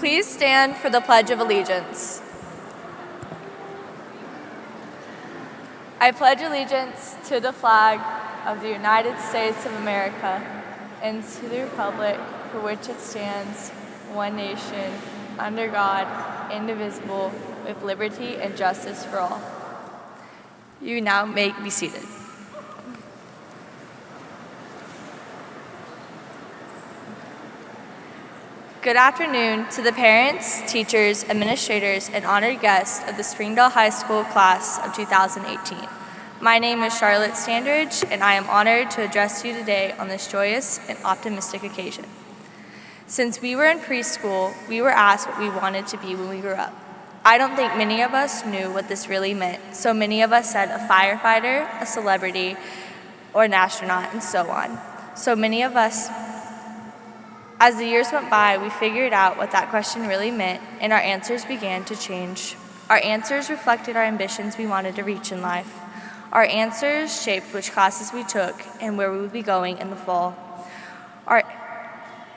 Please stand for the Pledge of Allegiance. I pledge allegiance to the flag of the United States of America and to the republic for which it stands, one nation, under God, indivisible, with liberty and justice for all. You now may be seated. Good afternoon to the parents, teachers, administrators, and honored guests of the Springdale High School class of 2018. My name is Charlotte Standridge, and I am honored to address you today on this joyous and optimistic occasion. Since we were in preschool, we were asked what we wanted to be when we grew up. I don't think many of us knew what this really meant, so many of us said a firefighter, a celebrity, or an astronaut, and so on. So many of us, as the years went by, we figured out what that question really meant, and our answers began to change. Our answers reflected our ambitions we wanted to reach in life. Our answers shaped which classes we took and where we would be going in the fall. Our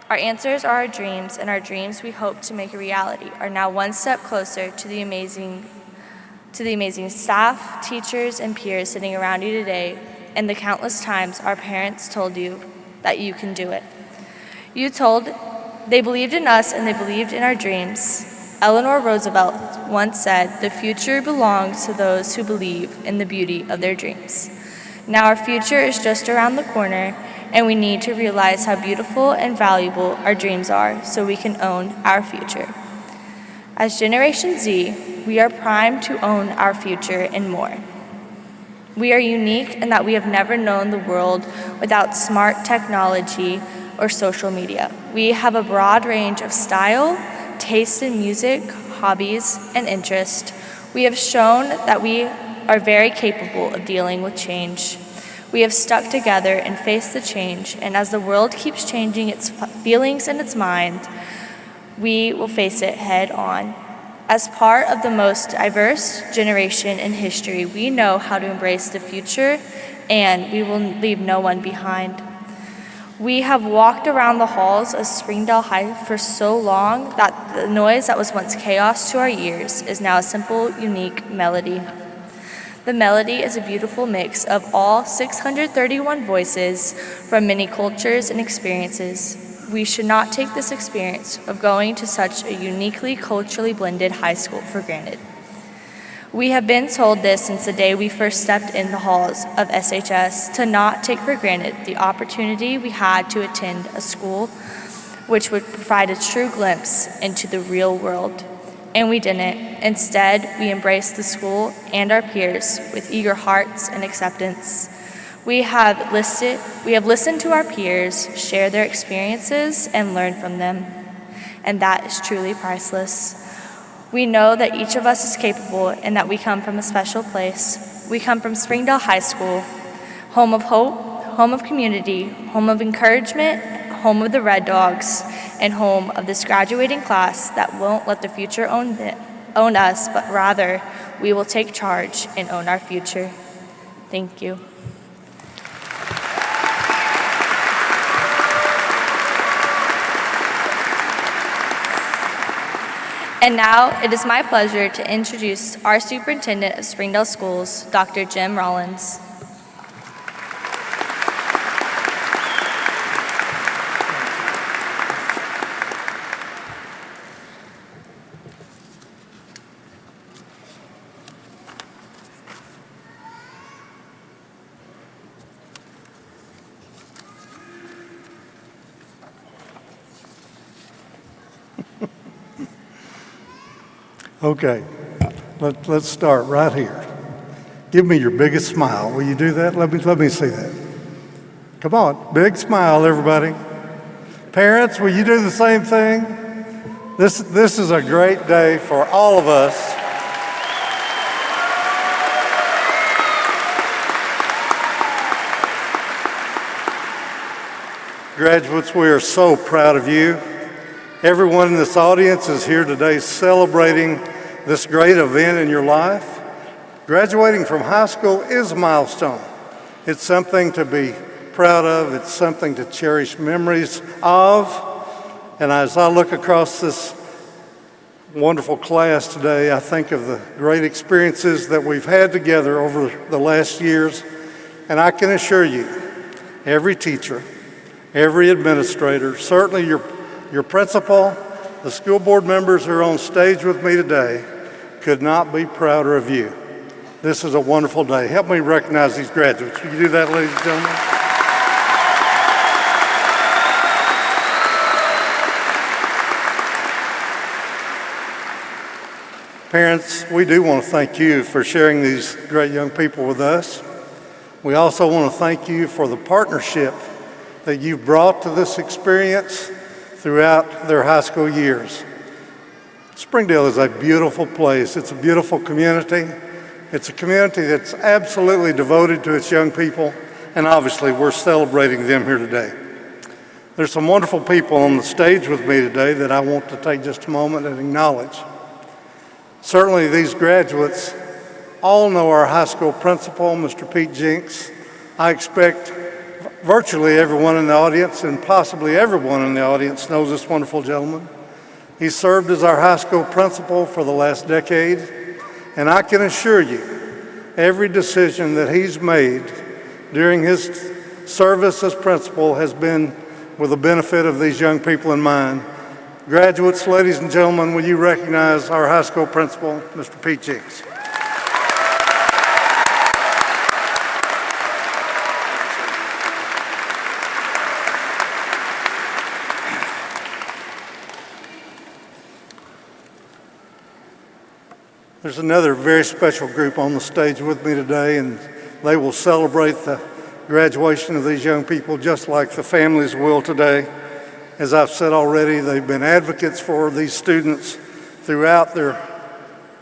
answers are our dreams, and our dreams we hope to make a reality are now one step closer to the amazing staff, teachers, and peers sitting around you today, and the countless times our parents told you that you can do it. They believed in us and they believed in our dreams. Eleanor Roosevelt once said, "The future belongs to those who believe in the beauty of their dreams." Now our future is just around the corner, and we need to realize how beautiful and valuable our dreams are so we can own our future. As Generation Z, we are primed to own our future and more. We are unique in that we have never known the world without smart technology or social media. We have a broad range of style, taste in music, hobbies, and interest. We have shown that we are very capable of dealing with change. We have stuck together and faced the change, and as the world keeps changing its feelings and its mind, we will face it head on. As part of the most diverse generation in history, we know how to embrace the future, and we will leave no one behind. We have walked around the halls of Springdale High for so long that the noise that was once chaos to our ears is now a simple, unique melody. The melody is a beautiful mix of all 631 voices from many cultures and experiences. We should not take this experience of going to such a uniquely culturally blended high school for granted. We have been told this since the day we first stepped in the halls of SHS to not take for granted the opportunity we had to attend a school which would provide a true glimpse into the real world. And we didn't. Instead, we embraced the school and our peers with eager hearts and acceptance. We have listened to our peers share their experiences and learn from them, and that is truly priceless. We know that each of us is capable and that we come from a special place. We come from Springdale High School, home of hope, home of community, home of encouragement, home of the Red Dogs, and home of this graduating class that won't let the future own us, but rather we will take charge and own our future. Thank you. And now it is my pleasure to introduce our Superintendent of Springdale Schools, Dr. Jim Rollins. Okay, let's start right here. Give me your biggest smile. Will you do that? Let me see that. Come on, big smile, everybody. Parents, will you do the same thing? This is a great day for all of us. Graduates, we are so proud of you. Everyone in this audience is here today celebrating this great event in your life. Graduating from high school is a milestone. It's something to be proud of. It's something to cherish memories of. And as I look across this wonderful class today, I think of the great experiences that we've had together over the last years. And I can assure you, every teacher, every administrator, certainly your principal, the school board members who are on stage with me today could not be prouder of you. This is a wonderful day. Help me recognize these graduates. Will you do that, ladies and gentlemen? Parents, we do want to thank you for sharing these great young people with us. We also want to thank you for the partnership that you've brought to this experience throughout their high school years. Springdale is a beautiful place. It's a beautiful community. It's a community that's absolutely devoted to its young people, and obviously we're celebrating them here today. There's some wonderful people on the stage with me today that I want to take just a moment and acknowledge. Certainly these graduates all know our high school principal, Mr. Pete Jinks. I expect virtually everyone in the audience, and possibly everyone in the audience, knows this wonderful gentleman. He served as our high school principal for the last decade, and I can assure you, every decision that he's made during his service as principal has been with the benefit of these young people in mind. Graduates, ladies and gentlemen, will you recognize our high school principal, Mr. Pete Jinks? There's another very special group on the stage with me today, and they will celebrate the graduation of these young people just like the families will today. As I've said already, they've been advocates for these students throughout their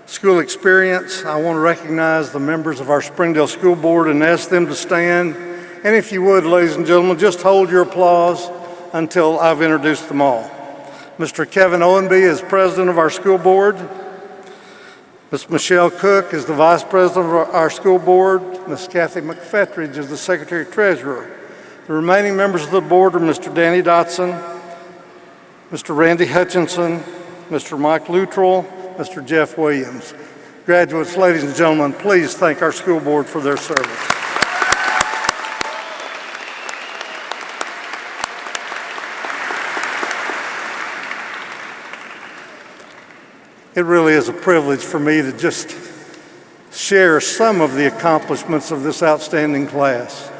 school experience. I want to recognize the members of our Springdale School Board and ask them to stand. And if you would, ladies and gentlemen, just hold your applause until I've introduced them all. Mr. Kevin Owenby is president of our school board. Ms. Michelle Cook is the vice president of our school board. Ms. Kathy McFetridge is the secretary-treasurer. The remaining members of the board are Mr. Danny Dotson, Mr. Randy Hutchinson, Mr. Mike Luttrell, Mr. Jeff Williams. Graduates, ladies and gentlemen, please thank our school board for their service. It really is a privilege for me to just share some of the accomplishments of this outstanding class.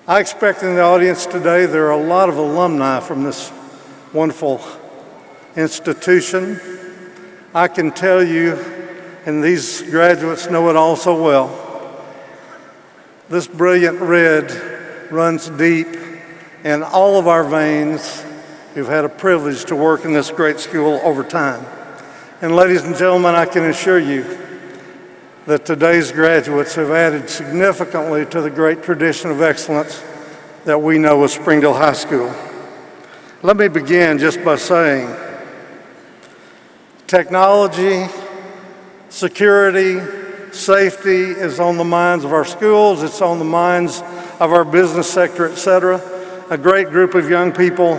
I expect in the audience today there are a lot of alumni from this wonderful institution. I can tell you, and these graduates know it all so well, this brilliant red runs deep in all of our veins who've had a privilege to work in this great school over time. And ladies and gentlemen, I can assure you that today's graduates have added significantly to the great tradition of excellence that we know as Springdale High School. Let me begin just by saying technology, security, safety is on the minds of our schools, it's on the minds of our business sector, etc. A great group of young people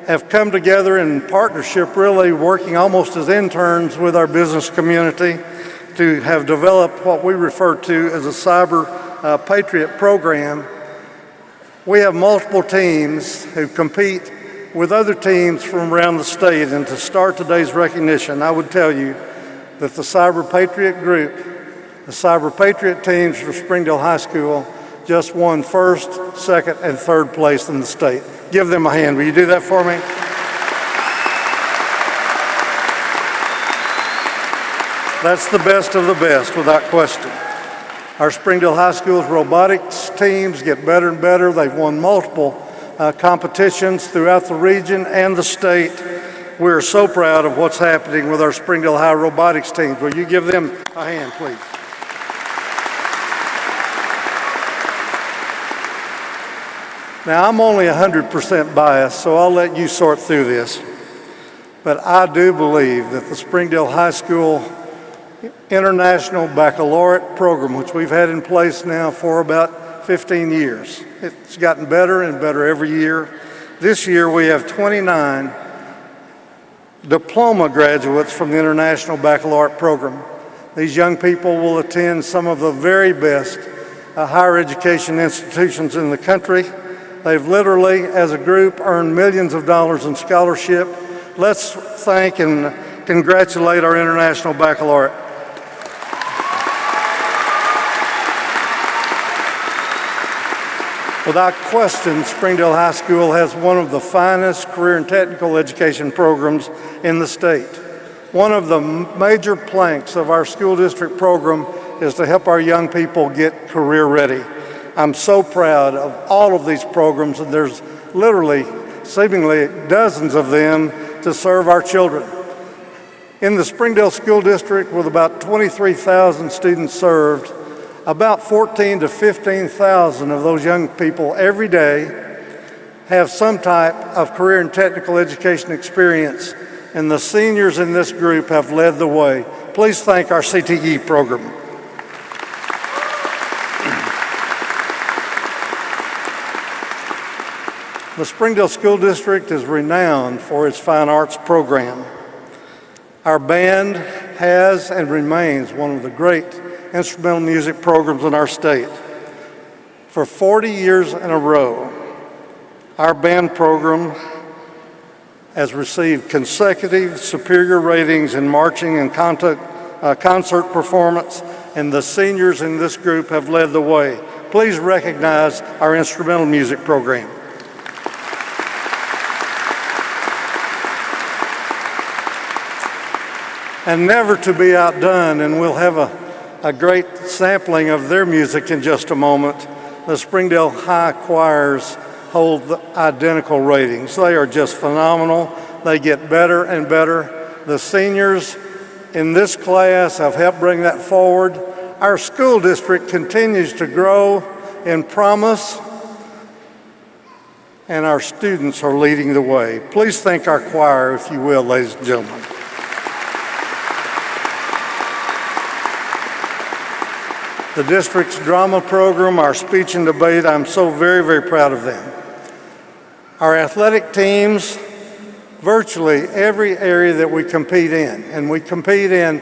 have come together in partnership, really working almost as interns with our business community to have developed what we refer to as a Cyber Patriot program. We have multiple teams who compete with other teams from around the state, and to start today's recognition, I would tell you that the Cyber Patriot group, the Cyber Patriot teams for Springdale High School, just won first, second, and third place in the state. Give them a hand. Will you do that for me? That's the best of the best, without question. Our Springdale High School's robotics teams get better and better. They've won multiple competitions throughout the region and the state. We're so proud of what's happening with our Springdale High robotics teams. Will you give them a hand, please? Now, I'm only 100% biased, so I'll let you sort through this. But I do believe that the Springdale High School International Baccalaureate program, which we've had in place now for about 15 years, it's gotten better and better every year. This year, we have 29 diploma graduates from the International Baccalaureate program. These young people will attend some of the very best higher education institutions in the country. They've literally, as a group, earned millions of dollars in scholarship. Let's thank and congratulate our International Baccalaureate. Without question, Springdale High School has one of the finest career and technical education programs in the state. One of the major planks of our school district program is to help our young people get career ready. I'm so proud of all of these programs, and there's literally, seemingly dozens of them to serve our children. In the Springdale School District, with about 23,000 students served, about 14,000 to 15,000 of those young people every day have some type of career and technical education experience, and the seniors in this group have led the way. Please thank our CTE program. The Springdale School District is renowned for its fine arts program. Our band has and remains one of the great instrumental music programs in our state. For 40 years in a row, our band program has received consecutive superior ratings in marching and concert performance, and the seniors in this group have led the way. Please recognize our instrumental music program. And never to be outdone, and we'll have a great sampling of their music in just a moment, the Springdale High choirs hold the identical ratings. They are just phenomenal. They get better and better. The seniors in this class have helped bring that forward. Our school district continues to grow in promise, and our students are leading the way. Please thank our choir, if you will, ladies and gentlemen. The district's drama program, our speech and debate, I'm so very, very proud of them. Our athletic teams, virtually every area that we compete in, and we compete in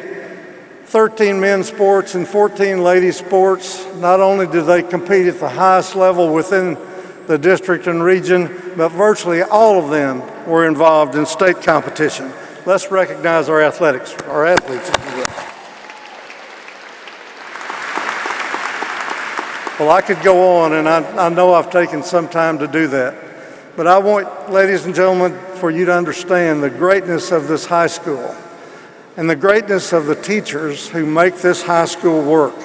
13 men's sports and 14 ladies sports. Not only do they compete at the highest level within the district and region, but virtually all of them were involved in state competition. Let's recognize our athletes, if you will. Well, I could go on, and I know I've taken some time to do that. But I want, ladies and gentlemen, for you to understand the greatness of this high school and the greatness of the teachers who make this high school work,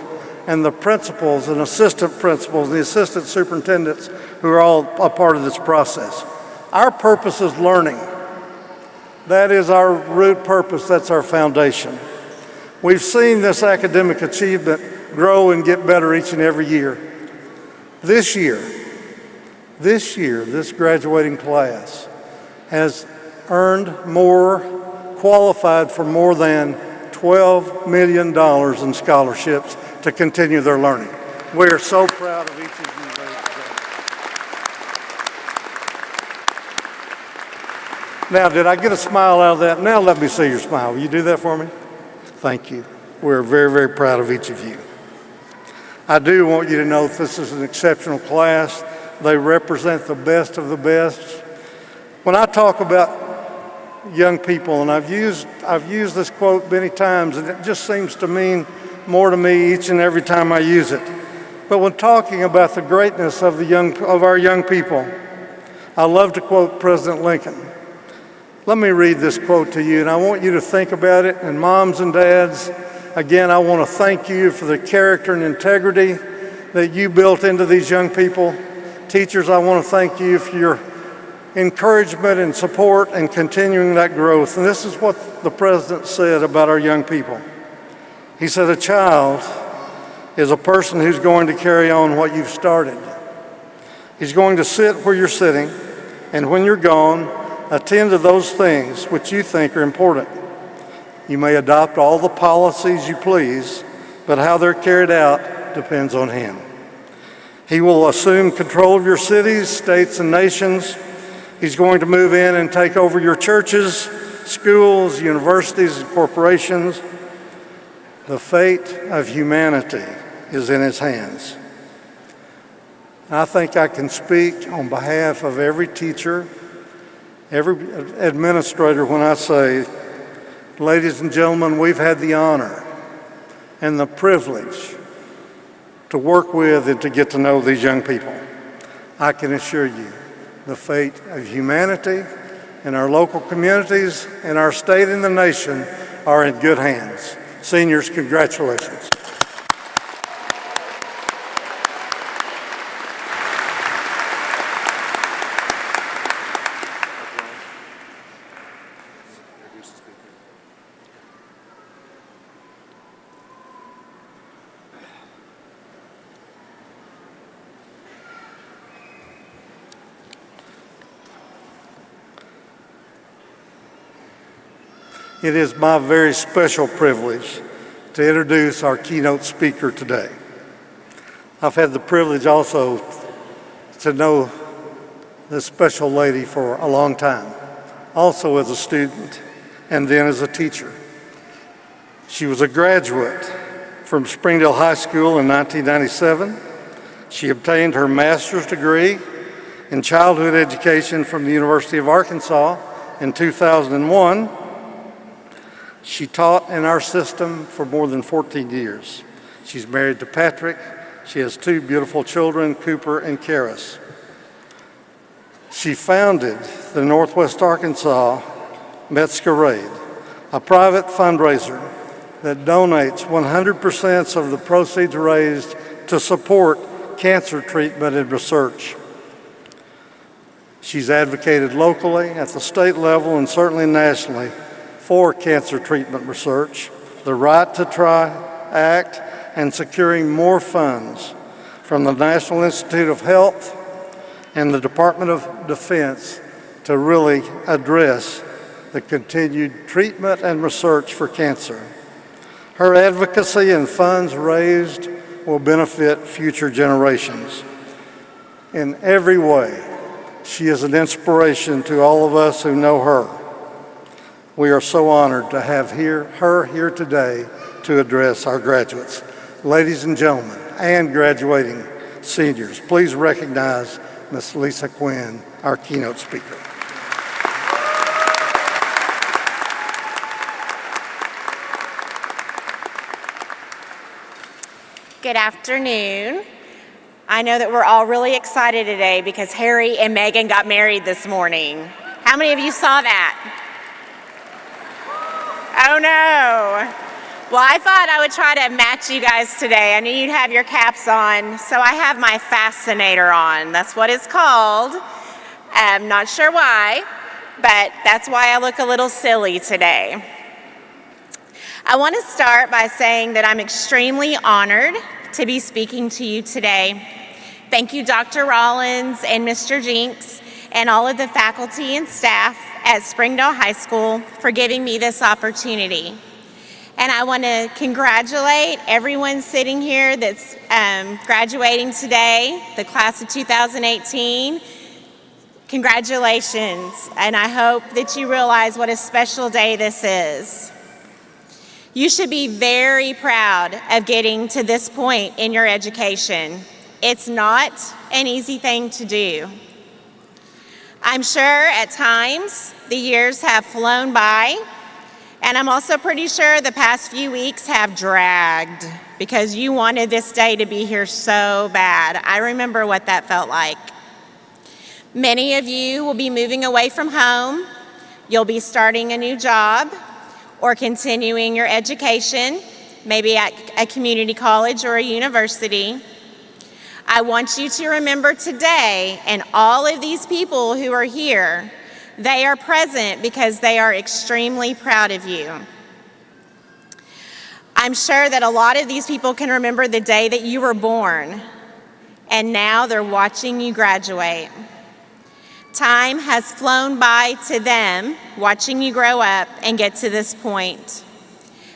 and the principals and assistant principals, the assistant superintendents who are all a part of this process. Our purpose is learning. That is our root purpose. That's our foundation. We've seen this academic achievement grow and get better each and every year. This year, this graduating class has qualified for more than $12 million in scholarships to continue their learning. We are so proud of each of you, ladies and gentlemen. Now, did I get a smile out of that? Now let me see your smile. Will you do that for me? Thank you. We're very, very proud of each of you. I do want you to know that this is an exceptional class. They represent the best of the best. When I talk about young people, and I've used this quote many times, and it just seems to mean more to me each and every time I use it. But when talking about the greatness of our young people, I love to quote President Lincoln. Let me read this quote to you, and I want you to think about it. And moms and dads, again, I want to thank you for the character and integrity that you built into these young people. Teachers, I want to thank you for your encouragement and support and continuing that growth. And this is what the president said about our young people. He said, a child is a person who's going to carry on what you've started. He's going to sit where you're sitting, and when you're gone, attend to those things which you think are important. You may adopt all the policies you please, but how they're carried out depends on him. He will assume control of your cities, states, and nations. He's going to move in and take over your churches, schools, universities, and corporations. The fate of humanity is in his hands. I think I can speak on behalf of every teacher, every administrator when I say, ladies and gentlemen, we've had the honor and the privilege to work with and to get to know these young people. I can assure you the fate of humanity in our local communities, in our state and the nation are in good hands. Seniors, congratulations. It is my very special privilege to introduce our keynote speaker today. I've had the privilege also to know this special lady for a long time, also as a student and then as a teacher. She was a graduate from Springdale High School in 1997. She obtained her master's degree in childhood education from the University of Arkansas in 2001. She taught in our system for more than 14 years. She's married to Patrick. She has 2 beautiful children, Cooper and Karis. She founded the Northwest Arkansas Masquerade, a private fundraiser that donates 100% of the proceeds raised to support cancer treatment and research. She's advocated locally, at the state level, and certainly nationally for cancer treatment research, the Right to Try Act, and securing more funds from the National Institute of Health and the Department of Defense to really address the continued treatment and research for cancer. Her advocacy and funds raised will benefit future generations. In every way, she is an inspiration to all of us who know her. We are so honored to have her here today to address our graduates. Ladies and gentlemen, and graduating seniors, please recognize Ms. Lisa Quinn, our keynote speaker. Good afternoon. I know that we're all really excited today because Harry and Meghan got married this morning. How many of you saw that? Oh no. Well, I thought I would try to match you guys today. I knew you'd have your caps on, so I have my fascinator on. That's what it's called. I'm not sure why, but that's why I look a little silly today. I want to start by saying that I'm extremely honored to be speaking to you today. Thank you, Dr. Rollins and Mr. Jinks and all of the faculty and staff at Springdale High School for giving me this opportunity. And I want to congratulate everyone sitting here that's graduating today, the class of 2018. Congratulations, and I hope that you realize what a special day this is. You should be very proud of getting to this point in your education. It's not an easy thing to do. I'm sure at times the years have flown by, and I'm also pretty sure the past few weeks have dragged because you wanted this day to be here so bad. I remember what that felt like. Many of you will be moving away from home. You'll be starting a new job or continuing your education, maybe at a community college or a university. I want you to remember today, and all of these people who are here, they are present because they are extremely proud of you. I'm sure that a lot of these people can remember the day that you were born, and now they're watching you graduate. Time has flown by to them, watching you grow up and get to this point.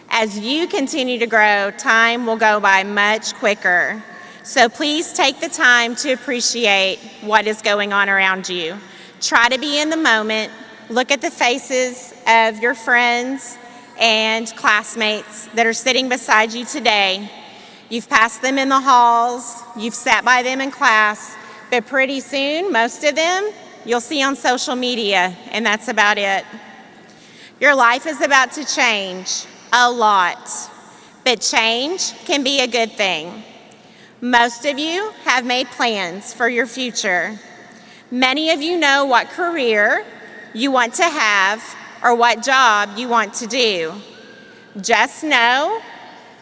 As you continue to grow, time will go by much quicker. So please take the time to appreciate what is going on around you. Try to be in the moment. Look at the faces of your friends and classmates that are sitting beside you today. You've passed them in the halls, you've sat by them in class, but pretty soon, most of them, you'll see on social media, and that's about it. Your life is about to change a lot, but change can be a good thing. Most of you have made plans for your future. Many of you know what career you want to have or what job you want to do. Just know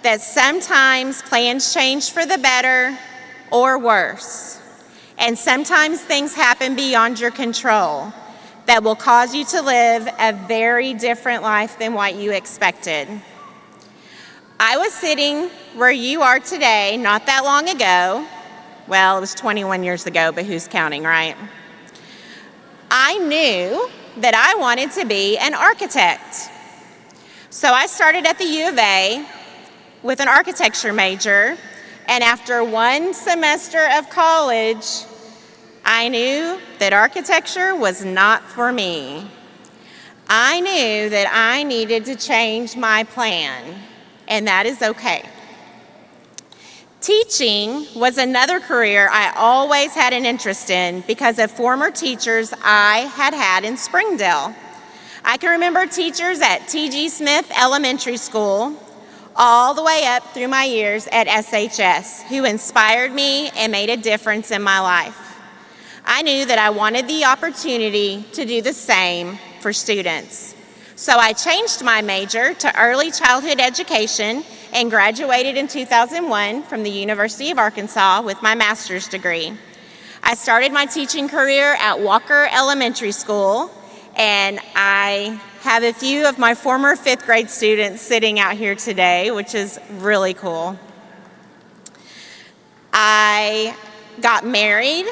that sometimes plans change for the better or worse. And sometimes things happen beyond your control that will cause you to live a very different life than what you expected. I was sitting where you are today not that long ago. Well, it was 21 years ago, but who's counting, right? I knew that I wanted to be an architect. So I started at the U of A with an architecture major, and after one semester of college, I knew that architecture was not for me. I knew that I needed to change my plan, and that is okay. Teaching was another career I always had an interest in because of former teachers I had had in Springdale. I can remember teachers at T.G. Smith Elementary School all the way up through my years at SHS who inspired me and made a difference in my life. I knew that I wanted the opportunity to do the same for students. So I changed my major to early childhood education and graduated in 2001 from the University of Arkansas with my master's degree. I started my teaching career at Walker Elementary School, and I have a few of my former fifth grade students sitting out here today, which is really cool. I got married.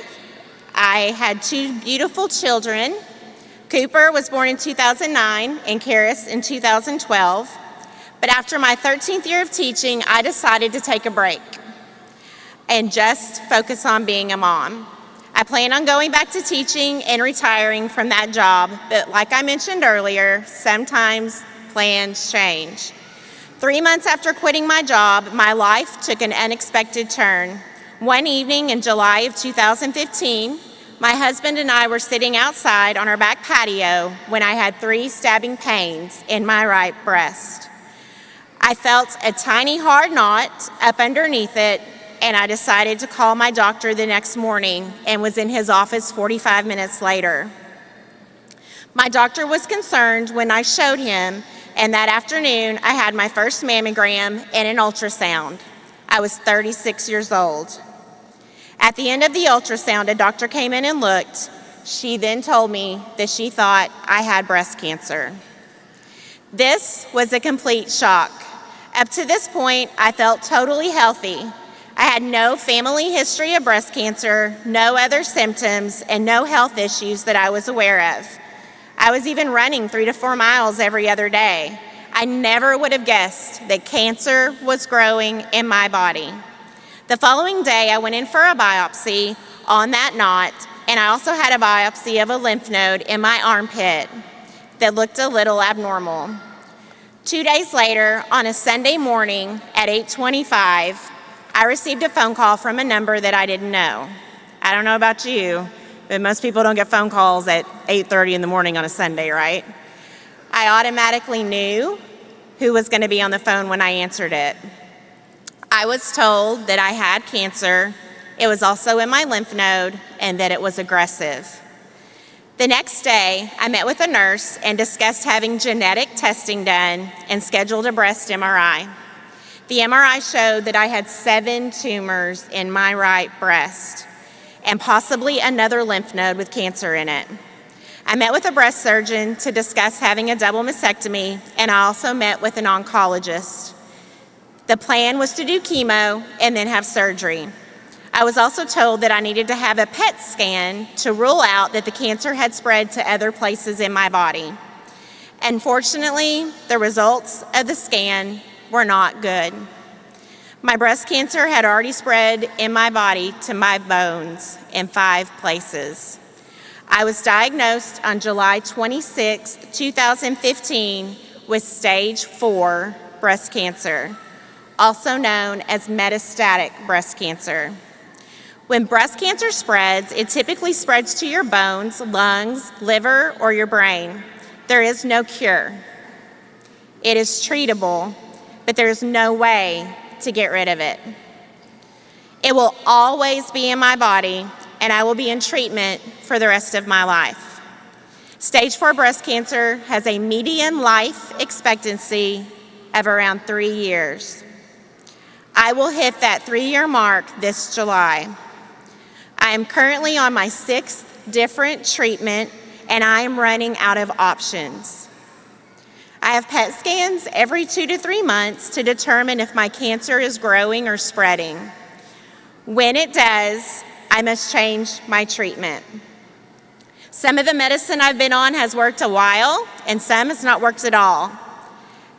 I had two beautiful children. Cooper was born in 2009 and Karis in 2012. But after my 13th year of teaching, I decided to take a break and just focus on being a mom. I plan on going back to teaching and retiring from that job, but like I mentioned earlier, sometimes plans change. 3 months after quitting my job, my life took an unexpected turn. One evening in July of 2015, my husband and I were sitting outside on our back patio when I had 3 stabbing pains in my right breast. I felt a tiny hard knot up underneath it, and I decided to call my doctor the next morning and was in his office 45 minutes later. My doctor was concerned when I showed him, and that afternoon I had my first mammogram and an ultrasound. I was 36 years old. At the end of the ultrasound, a doctor came in and looked. She then told me that she thought I had breast cancer. This was a complete shock. Up to this point, I felt totally healthy. I had no family history of breast cancer, no other symptoms, and no health issues that I was aware of. I was even running 3 to 4 miles every other day. I never would have guessed that cancer was growing in my body. The following day, I went in for a biopsy on that knot, and I also had a biopsy of a lymph node in my armpit that looked a little abnormal. 2 days later, on a Sunday morning at 8:25, I received a phone call from a number that I didn't know. I don't know about you, but most people don't get phone calls at 8:30 in the morning on a Sunday, right? I automatically knew who was going to be on the phone when I answered it. I was told that I had cancer, it was also in my lymph node, and that it was aggressive. The next day, I met with a nurse and discussed having genetic testing done and scheduled a breast MRI. The MRI showed that I had 7 tumors in my right breast and possibly another lymph node with cancer in it. I met with a breast surgeon to discuss having a double mastectomy, and I also met with an oncologist. The plan was to do chemo and then have surgery. I was also told that I needed to have a PET scan to rule out that the cancer had spread to other places in my body. Unfortunately, the results of the scan were not good. My breast cancer had already spread in my body to my bones in 5 places. I was diagnosed on July 26, 2015 with stage 4 breast cancer, also known as metastatic breast cancer. When breast cancer spreads, it typically spreads to your bones, lungs, liver, or your brain. There is no cure. It is treatable, but there is no way to get rid of it. It will always be in my body, and I will be in treatment for the rest of my life. Stage 4 breast cancer has a median life expectancy of around 3 years. I will hit that 3-year mark this July. I am currently on my 6th different treatment, and I am running out of options. I have PET scans every 2 to 3 months to determine if my cancer is growing or spreading. When it does, I must change my treatment. Some of the medicine I've been on has worked a while, and some has not worked at all.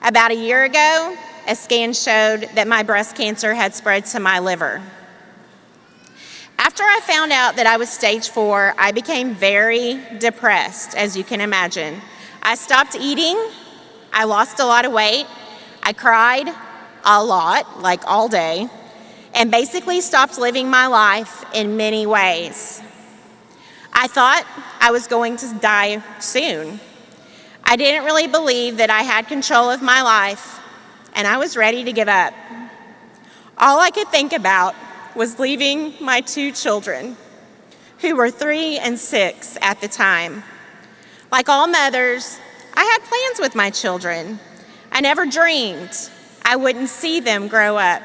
About a year ago, a scan showed that my breast cancer had spread to my liver. After I found out that I was stage 4, I became very depressed, as you can imagine. I stopped eating, I lost a lot of weight, I cried a lot, like all day, and basically stopped living my life in many ways. I thought I was going to die soon. I didn't really believe that I had control of my life, and I was ready to give up. All I could think about was leaving my 2 children, who were 3 and 6 at the time. Like all mothers, I had plans with my children. I never dreamed I wouldn't see them grow up.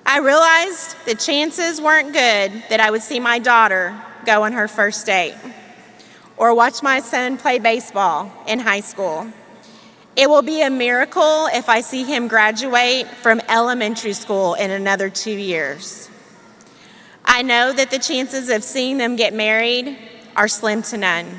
I realized the chances weren't good that I would see my daughter go on her first date or watch my son play baseball in high school. It will be a miracle if I see him graduate from elementary school in another 2 years. I know that the chances of seeing them get married are slim to none.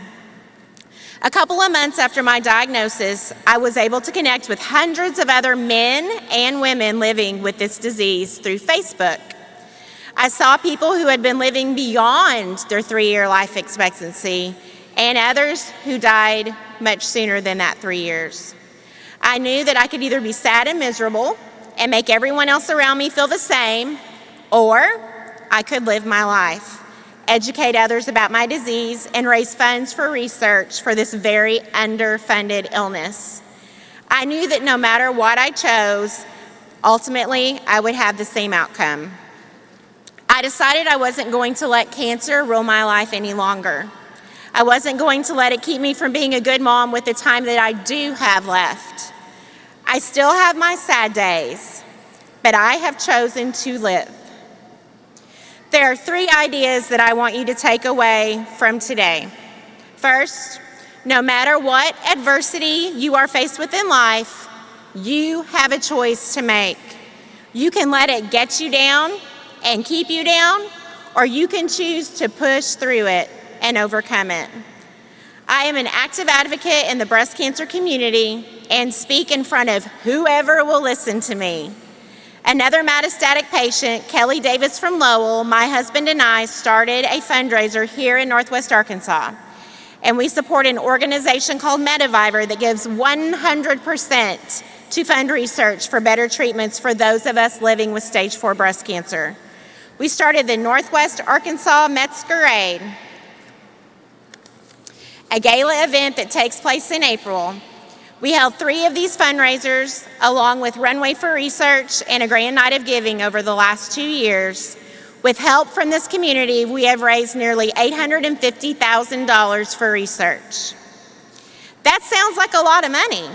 A couple of months after my diagnosis, I was able to connect with hundreds of other men and women living with this disease through Facebook. I saw people who had been living beyond their 3-year life expectancy and others who died much sooner than that 3 years. I knew that I could either be sad and miserable and make everyone else around me feel the same, or I could live my life, educate others about my disease, and raise funds for research for this very underfunded illness. I knew that no matter what I chose, ultimately I would have the same outcome. I decided I wasn't going to let cancer rule my life any longer. I wasn't going to let it keep me from being a good mom with the time that I do have left. I still have my sad days, but I have chosen to live. There are 3 ideas that I want you to take away from today. First, no matter what adversity you are faced with in life, you have a choice to make. You can let it get you down and keep you down, or you can choose to push through it and overcome it. I am an active advocate in the breast cancer community and speak in front of whoever will listen to me. Another metastatic patient, Kelly Davis from Lowell, my husband and I started a fundraiser here in Northwest Arkansas. And we support an organization called Medivivor that gives 100% to fund research for better treatments for those of us living with stage 4 breast cancer. We started the Northwest Arkansas Masquerade, a gala event that takes place in April. We held 3 of these fundraisers, along with Runway for Research and a Grand Night of Giving over the last 2 years. With help from this community, we have raised nearly $850,000 for research. That sounds like a lot of money,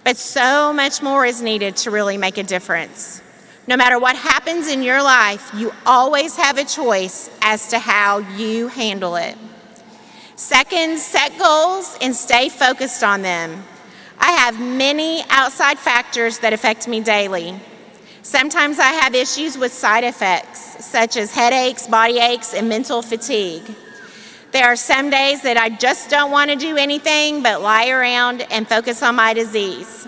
but so much more is needed to really make a difference. No matter what happens in your life, you always have a choice as to how you handle it. Second, set goals and stay focused on them. I have many outside factors that affect me daily. Sometimes I have issues with side effects, such as headaches, body aches, and mental fatigue. There are some days that I just don't want to do anything but lie around and focus on my disease.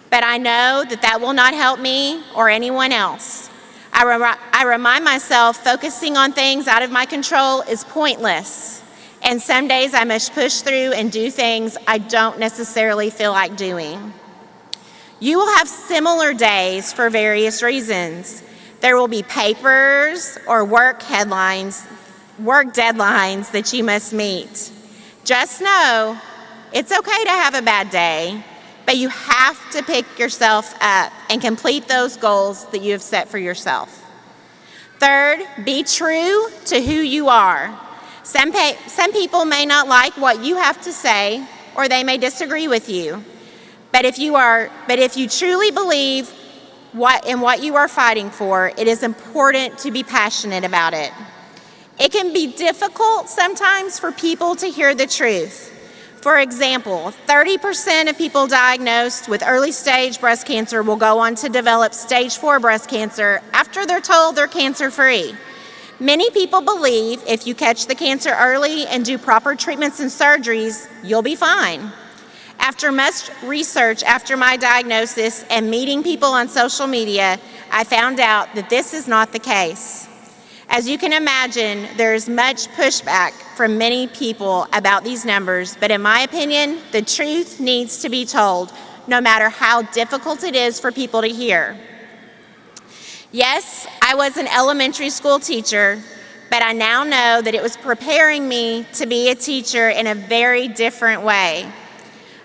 But I know that that will not help me or anyone else. I remind myself focusing on things out of my control is pointless. And some days I must push through and do things I don't necessarily feel like doing. You will have similar days for various reasons. There will be papers or work deadlines that you must meet. Just know it's okay to have a bad day, but you have to pick yourself up and complete those goals that you have set for yourself. Third, be true to who you are. Some people may not like what you have to say, or they may disagree with you. But if you truly believe in what you are fighting for, it is important to be passionate about it. It can be difficult sometimes for people to hear the truth. For example, 30% of people diagnosed with early stage breast cancer will go on to develop stage 4 breast cancer after they're told they're cancer-free. Many people believe if you catch the cancer early and do proper treatments and surgeries, you'll be fine. After much research after my diagnosis and meeting people on social media, I found out that this is not the case. As you can imagine, there is much pushback from many people about these numbers, but in my opinion, the truth needs to be told, no matter how difficult it is for people to hear. Yes, I was an elementary school teacher, but I now know that it was preparing me to be a teacher in a very different way.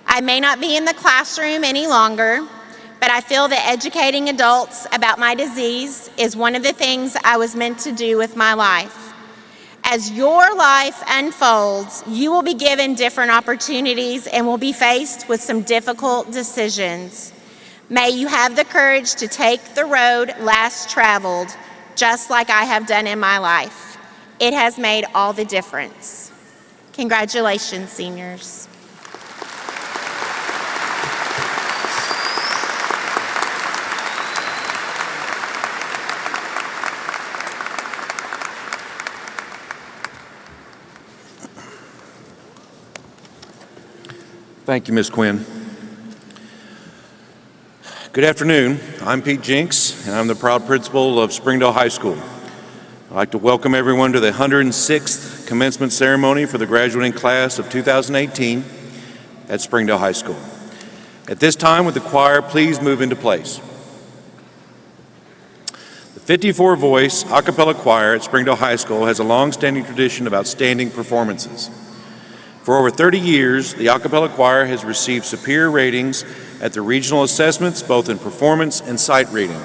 I may not be in the classroom any longer, but I feel that educating adults about my disease is one of the things I was meant to do with my life. As your life unfolds, you will be given different opportunities and will be faced with some difficult decisions. May you have the courage to take the road less traveled, just like I have done in my life. It has made all the difference. Congratulations, seniors. Thank you, Ms. Quinn. Good afternoon. I'm Pete Jinks, and I'm the proud principal of Springdale High School. I'd like to welcome everyone to the 106th commencement ceremony for the graduating class of 2018 at Springdale High School. At this time, would the choir please move into place? The 54-voice Acapella Choir at Springdale High School has a long-standing tradition of outstanding performances. For over 30 years, the Acapella Choir has received superior ratings at the regional assessments, both in performance and sight reading.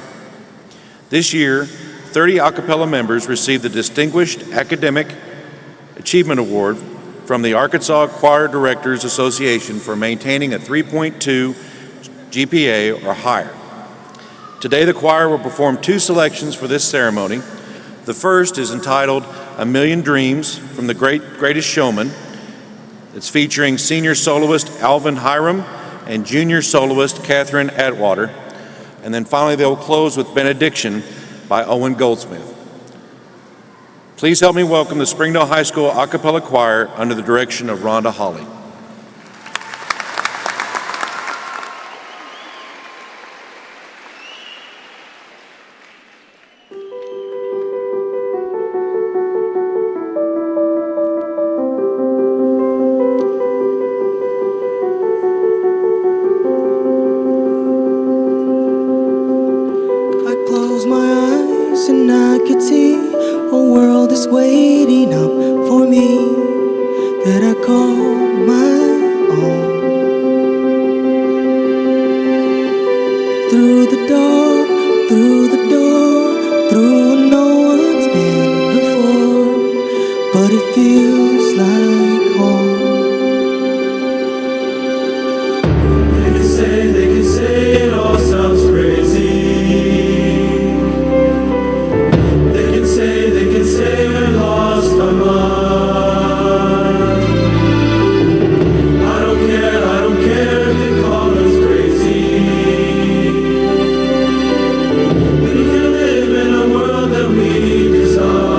This year, 30 Acapella members received the Distinguished Academic Achievement Award from the Arkansas Choir Directors Association for maintaining a 3.2 GPA or higher. Today, the choir will perform two selections for this ceremony. The first is entitled "A Million Dreams" from The Greatest Showman. It's featuring senior soloist Alvin Hiram and junior soloist Catherine Atwater. And then finally, they'll close with Benediction by Owen Goldsmith. Please help me welcome the Springdale High School Acapella Choir under the direction of Rhonda Hawley. Waiting up for me that I call my own. Through the dark, through the door, through where no one's been before, but it feels like home. They can say it all sounds crazy. They can say we lost our mind. I don't care if they call us crazy. We can live in a world that we design.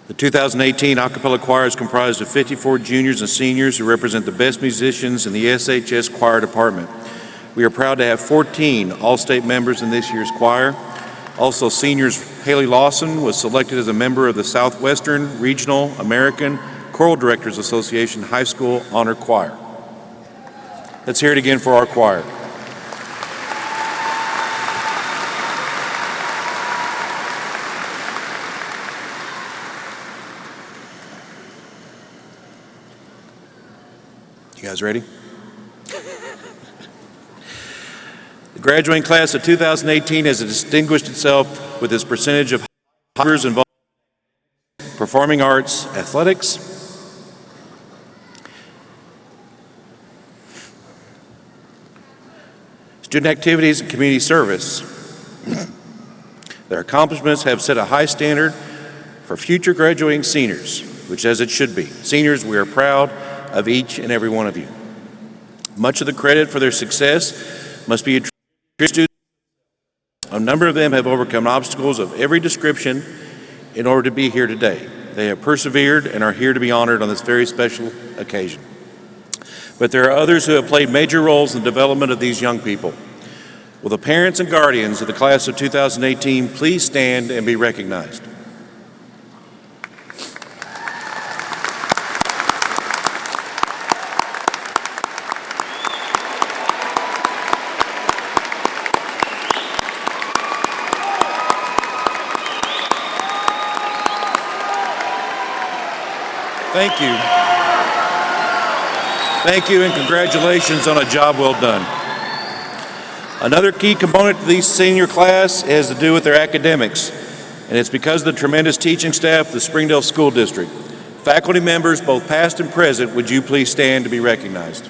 The 2018 Acapella Choir is comprised of 54 juniors and seniors who represent the best musicians in the SHS Choir Department. We are proud to have 14 All-State members in this year's choir. Also, seniors Haley Lawson was selected as a member of the Southwestern Regional American Choral Directors Association High School Honor Choir. Let's hear it again for our choir. You guys ready? The graduating class of 2018 has distinguished itself with its percentage of HAR-BERs involved in performing arts, athletics, student activities, and community service. Their accomplishments have set a high standard for future graduating seniors, which as it should be. Seniors, we are proud of each and every one of you. Much of the credit for their success must be attributed to students. A number of them have overcome obstacles of every description in order to be here today. They have persevered and are here to be honored on this very special occasion. But there are others who have played major roles in the development of these young people. Will the parents and guardians of the class of 2018 please stand and be recognized? Thank you. Thank you and congratulations on a job well done. Another key component to this senior class has to do with their academics, and it's because of the tremendous teaching staff of the Springdale School District. Faculty members, both past and present, would you please stand to be recognized?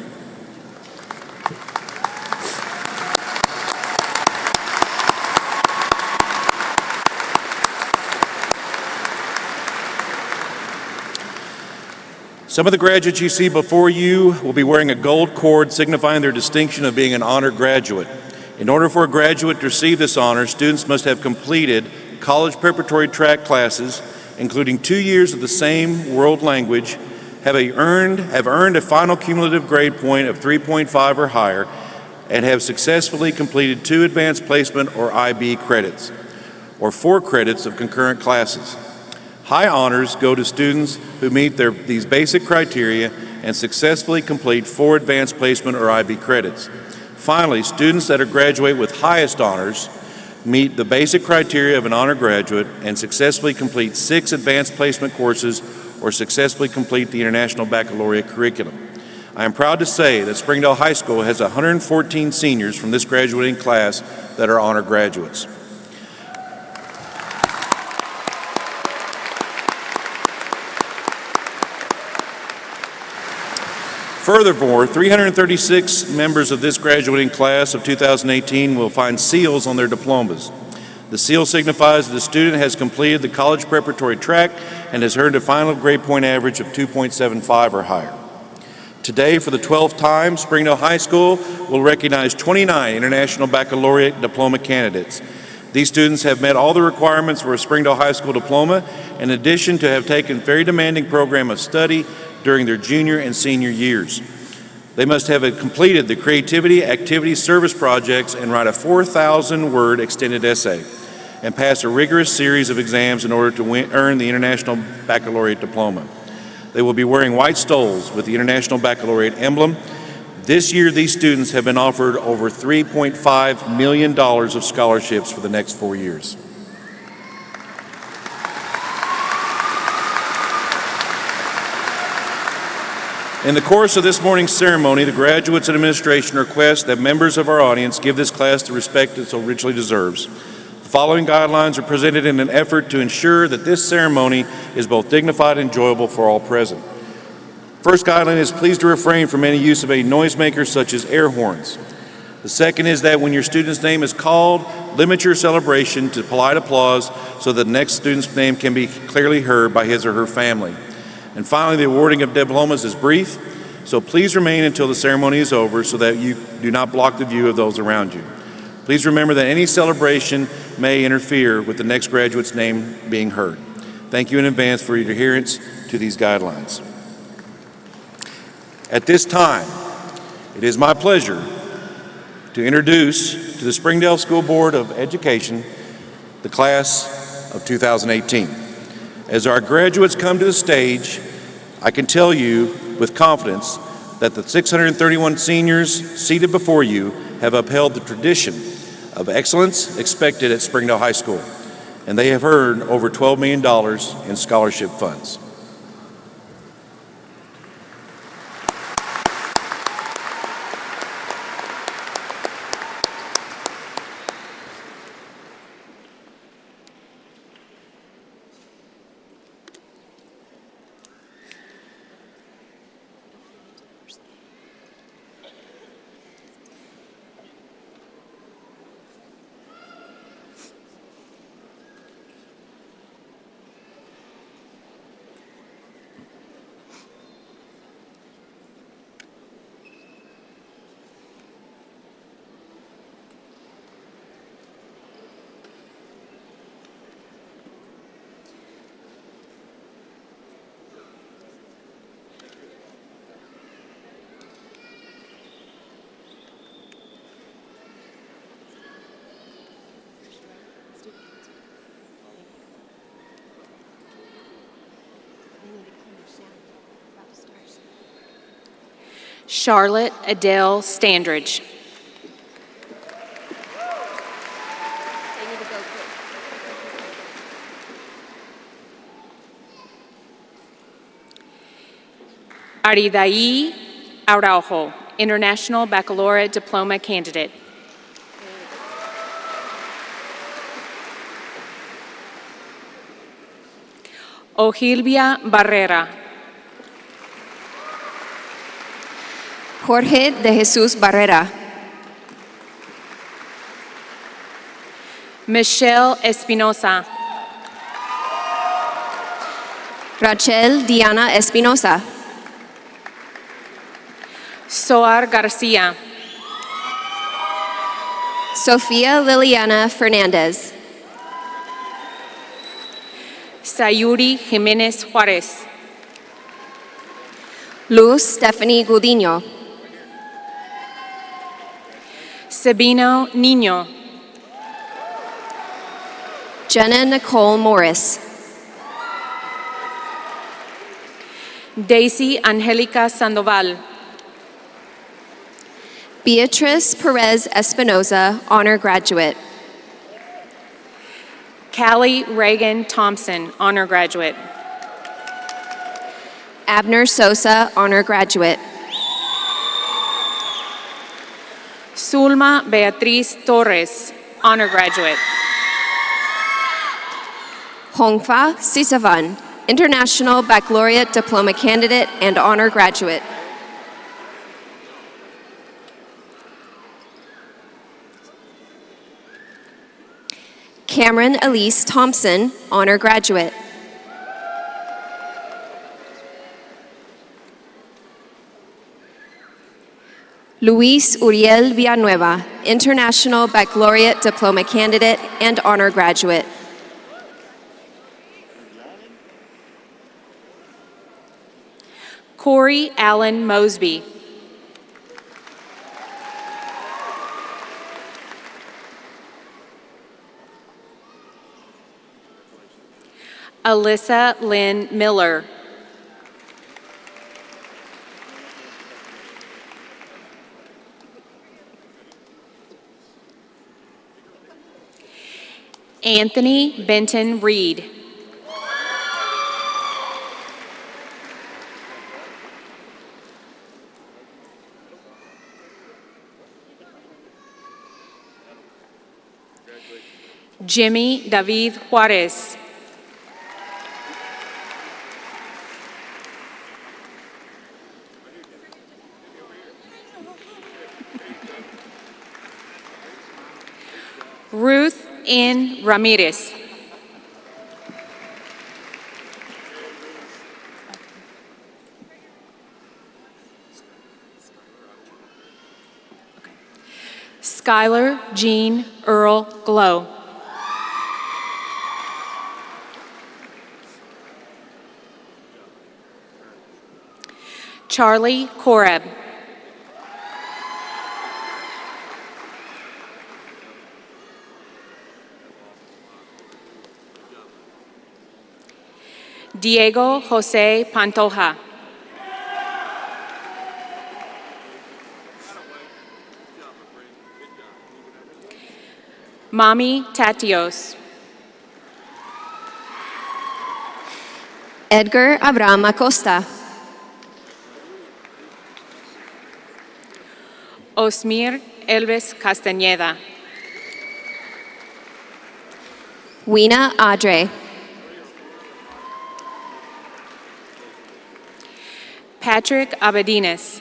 Some of the graduates you see before you will be wearing a gold cord signifying their distinction of being an honor graduate. In order for a graduate to receive this honor, students must have completed college preparatory track classes, including 2 years of the same world language, have earned a final cumulative grade point of 3.5 or higher, and have successfully completed 2 advanced placement or IB credits, or 4 credits of concurrent classes. High honors go to students who meet these basic criteria and successfully complete 4 advanced placement or IB credits. Finally, students that graduate with highest honors meet the basic criteria of an honor graduate and successfully complete 6 advanced placement courses or successfully complete the International Baccalaureate curriculum. I am proud to say that Springdale High School has 114 seniors from this graduating class that are honor graduates. Furthermore, 336 members of this graduating class of 2018 will find seals on their diplomas. The seal signifies that the student has completed the college preparatory track and has earned a final grade point average of 2.75 or higher. Today, for the 12th time, Springdale High School will recognize 29 International Baccalaureate Diploma candidates. These students have met all the requirements for a Springdale High School diploma, in addition to have taken a very demanding program of study during their junior and senior years. They must have completed the creativity, activity, service projects, and write a 4,000-word extended essay, and pass a rigorous series of exams in order to earn the International Baccalaureate Diploma. They will be wearing white stoles with the International Baccalaureate emblem. This year, these students have been offered over $3.5 million of scholarships for the next 4 years. In the course of this morning's ceremony, the graduates and administration request that members of our audience give this class the respect it so richly deserves. The following guidelines are presented in an effort to ensure that this ceremony is both dignified and enjoyable for all present. First guideline is please to refrain from any use of any noisemakers such as air horns. The second is that when your student's name is called, limit your celebration to polite applause so that the next student's name can be clearly heard by his or her family. And finally, the awarding of diplomas is brief, so please remain until the ceremony is over so that you do not block the view of those around you. Please remember that any celebration may interfere with the next graduate's name being heard. Thank you in advance for your adherence to these guidelines. At this time, it is my pleasure to introduce to the Springdale School Board of Education the class of 2018. As our graduates come to the stage, I can tell you with confidence that the 631 seniors seated before you have upheld the tradition of excellence expected at Springdale High School, and they have earned over $12 million in scholarship funds. Charlotte Adele Standridge. Aridai Araujo, International Baccalaureate Diploma candidate. Ogilvia Barrera. Jorge de Jesus Barrera. Michelle Espinosa. Rachel Diana Espinosa. Soar Garcia. Sofia Liliana Fernandez. Sayuri Jimenez Juarez. Luz Stephanie Gudiño. Sabino Niño. Jenna Nicole Morris. Daisy Angelica Sandoval. Beatrice Perez Espinoza, honor graduate. Callie Reagan Thompson, honor graduate. Abner Sosa, honor graduate. Zulma Beatriz Torres, honor graduate. Hongfa Sisavan, International Baccalaureate Diploma candidate and honor graduate. Cameron Elise Thompson, honor graduate. Luis Uriel Villanueva, International Baccalaureate Diploma candidate and honor graduate. Corey Allen Mosby. Alyssa Lynn Miller. Anthony Benton Reed. Jimmy David Juarez. Ruth N. Ramirez. Skylar Jean Earl Glow. Charlie Koreb. Diego Jose Pantoja. Mami Tatios. Edgar Abraham Acosta. Osmir Elvis Castañeda. Wina Adre. Patrick Abedines.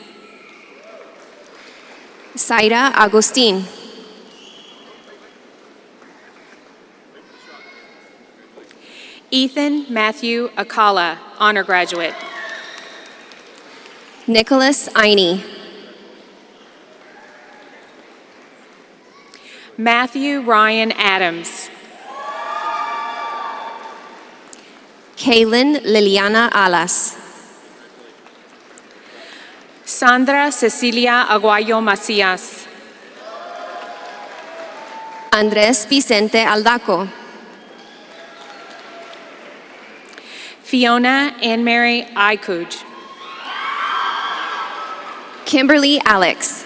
Zaira Agustin. Ethan Matthew Acala, honor graduate. Nicholas Iney. Matthew Ryan Adams. Kaylin Liliana Alas. Sandra Cecilia Aguayo Macias. Andrés Vicente Aldaco. Fiona Ann Mary Ikuj. Kimberly Alex.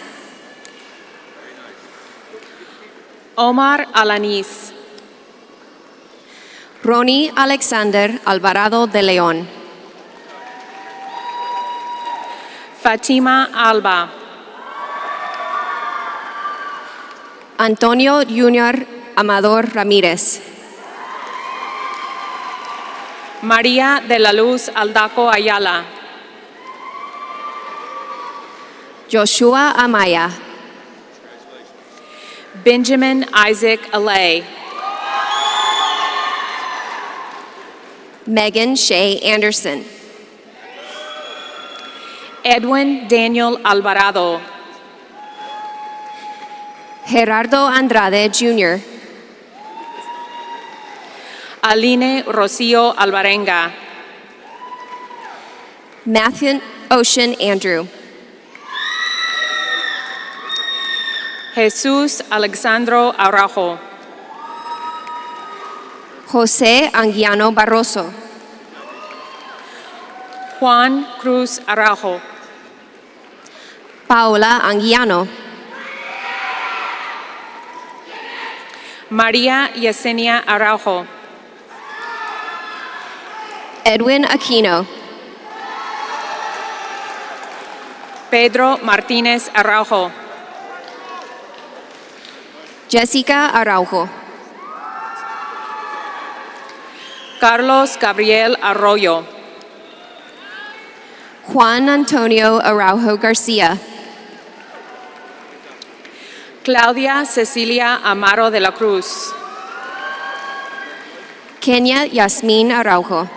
Omar Alanis. Ronnie Alexander Alvarado de León. Fatima Alba. Antonio Junior Amador Ramírez. María de la Luz Aldaco Ayala. Joshua Amaya. Benjamin Isaac Alay. Megan Shea Anderson. Edwin Daniel Alvarado. Gerardo Andrade Jr. Aline Rocio Alvarenga. Matthew Ocean Andrew. Jesús Alexandro Araujo. José Anguiano Barroso. Juan Cruz Araujo. Paola Anguiano. María Yesenia Araujo. Edwin Aquino. Pedro Martínez Araujo. Jessica Araujo. Carlos Gabriel Arroyo. Juan Antonio Araujo Garcia. Claudia Cecilia Amaro de la Cruz. Kenya Yasmin Araujo.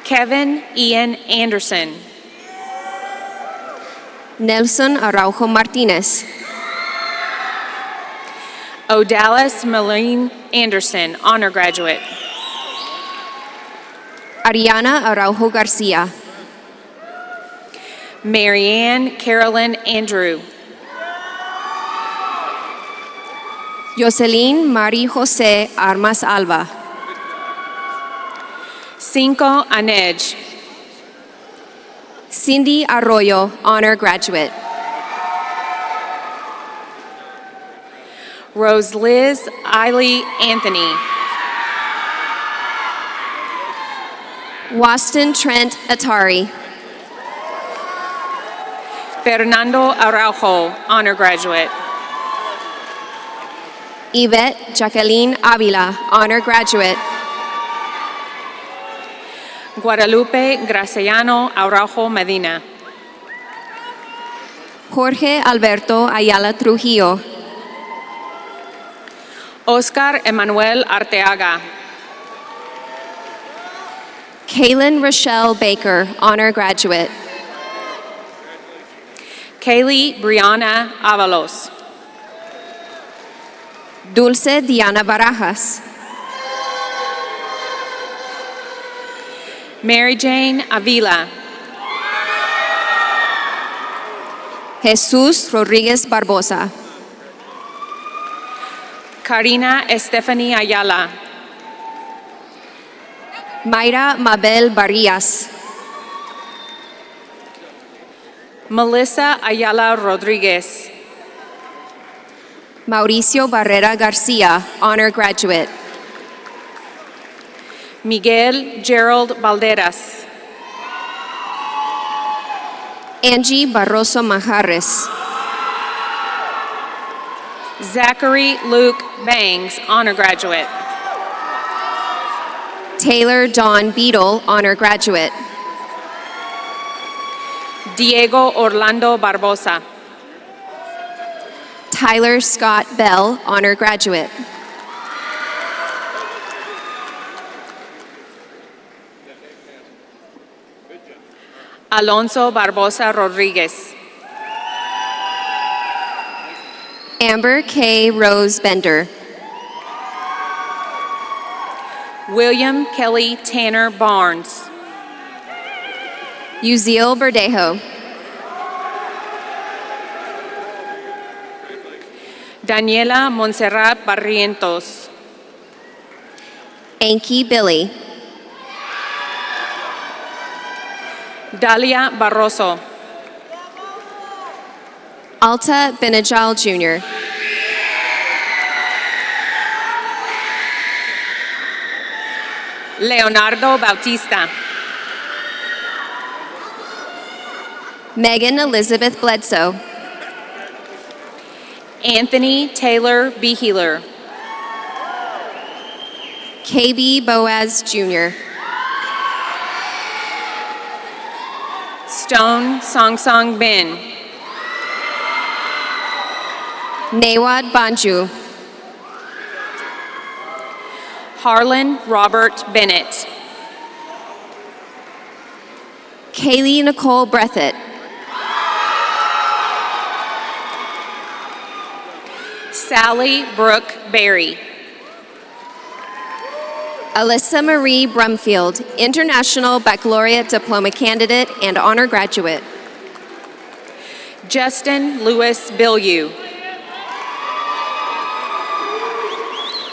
Kevin Ian Anderson. Nelson Araujo Martinez. Odalis Maline Anderson, honor graduate. Ariana Araujo Garcia. Marianne Carolyn Andrew. Jocelyn Mari Jose Armas Alba. Cinco Anej. Cindy Arroyo, honor graduate. Rose Liz Eiley Anthony. Waston Trent Atari. Fernando Araujo, honor graduate. Yvette Jacqueline Avila, honor graduate. Guadalupe Graciano Araujo Medina. Jorge Alberto Ayala Trujillo. Oscar Emanuel Arteaga. Kaylin Rochelle Baker, honor graduate. Kaylee Brianna Avalos. Dulce Diana Barajas. Mary Jane Avila. Jesus Rodriguez Barbosa. Karina Estefany Ayala. Mayra Mabel Barrias. Melissa Ayala Rodriguez. Mauricio Barrera Garcia, honor graduate. Miguel Gerald Valderas. Angie Barroso Majarres. Zachary Luke Bangs, honor graduate. Taylor Dawn Beadle, honor graduate. Diego Orlando Barbosa. Tyler Scott Bell, honor graduate. Alonso Barbosa Rodriguez. Amber K. Rose Bender. William Kelly Tanner Barnes. Uziel Verdejo. Daniela Montserrat Barrientos. Anki Billy. Dalia Barroso. Alta Benajal Jr. Leonardo Bautista. Megan Elizabeth Bledsoe. Anthony Taylor Behealer. KB Boaz Jr. Stone Song Song Bin. Nawad Banju. Harlan Robert Bennett. Kaylee Nicole Breathitt. Sally Brooke Berry. Alyssa Marie Brumfield, International Baccalaureate Diploma candidate and honor graduate. Justin Lewis Bilyeu.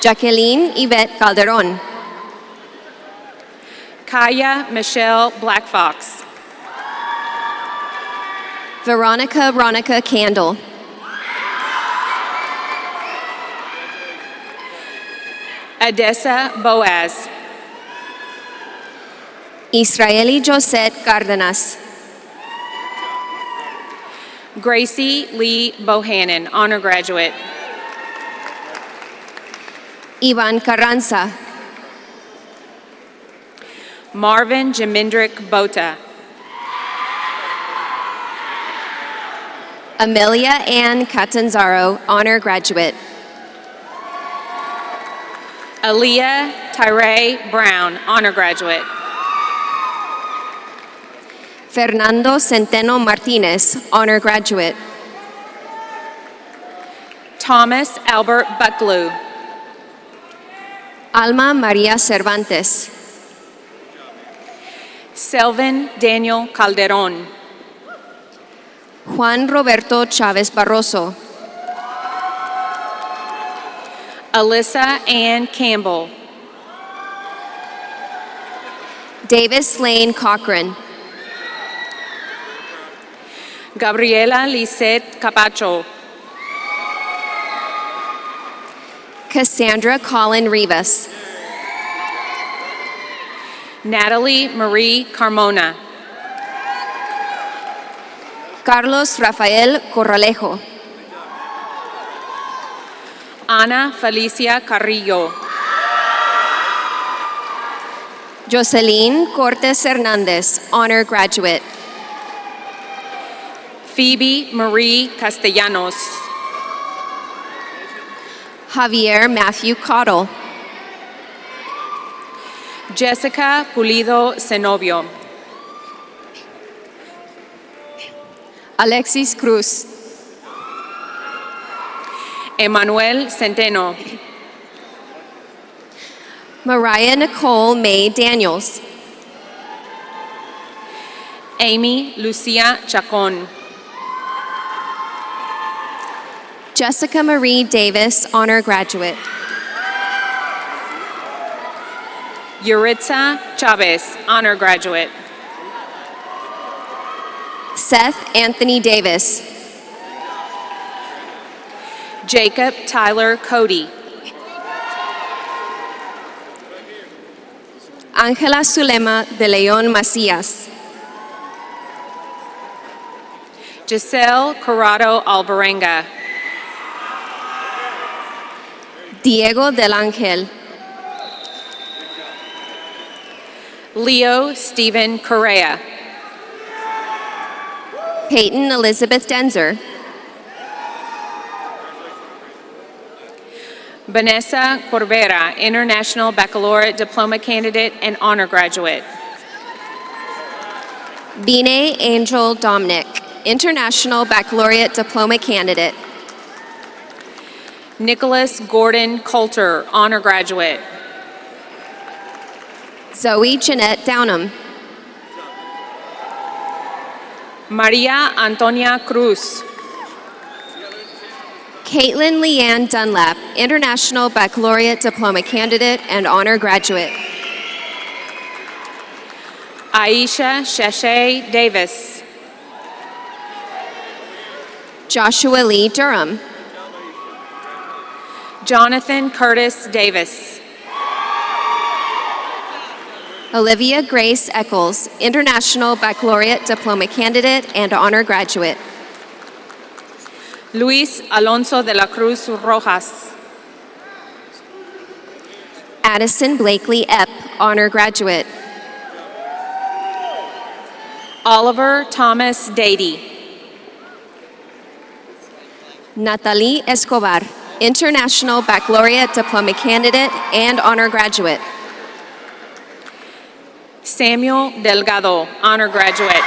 Jacqueline Yvette Calderon. Kaya Michelle Blackfox. Veronica Candle. Adessa Boaz. Israeli Josette Cardenas. Gracie Lee Bohannon, honor graduate. Ivan Carranza. Marvin Jamindrick Bota. Amelia Ann Catanzaro, honor graduate. Aaliyah Tyree Brown, honor graduate. Fernando Centeno Martinez, honor graduate. Thomas Albert Bucklew. Alma Maria Cervantes. Selvin Daniel Calderon. Juan Roberto Chavez Barroso. Alyssa Ann Campbell. Davis Lane Cochran. Gabriela Lisette Capacho. Cassandra Colin Rivas. Natalie Marie Carmona. Carlos Rafael Corralejo. Ana Felicia Carrillo. Jocelyn Cortes Hernandez, honor graduate. Phoebe Marie Castellanos. Javier Matthew Cottle. Jessica Pulido Zenobio. Alexis Cruz. Emmanuel Centeno. Mariah Nicole May Daniels. Amy Lucia Chacon. Jessica Marie Davis, honor graduate. Yuritza Chavez, honor graduate. Seth Anthony Davis. Jacob Tyler Cody. Ángela Zulema de León Macías. Giselle Corrado Alvarenga. Diego del Ángel. Leo Stephen Correa. Peyton Elizabeth Denzer. Vanessa Corbera, International Baccalaureate Diploma candidate and honor graduate. Bine Angel Dominic, International Baccalaureate Diploma candidate. Nicholas Gordon Coulter, honor graduate. Zoe Jeanette Downham. Maria Antonia Cruz. Caitlin Leanne Dunlap, International Baccalaureate Diploma candidate and honor graduate. Aisha Sheshe Davis. Joshua Lee Durham. Jonathan Curtis Davis. Olivia Grace Eccles, International Baccalaureate Diploma candidate and honor graduate. Luis Alonso de la Cruz Rojas. Addison Blakely Epp, honor graduate. Oliver Thomas Dady. Natalie Escobar, International Baccalaureate Diploma candidate and honor graduate. Samuel Delgado, honor graduate.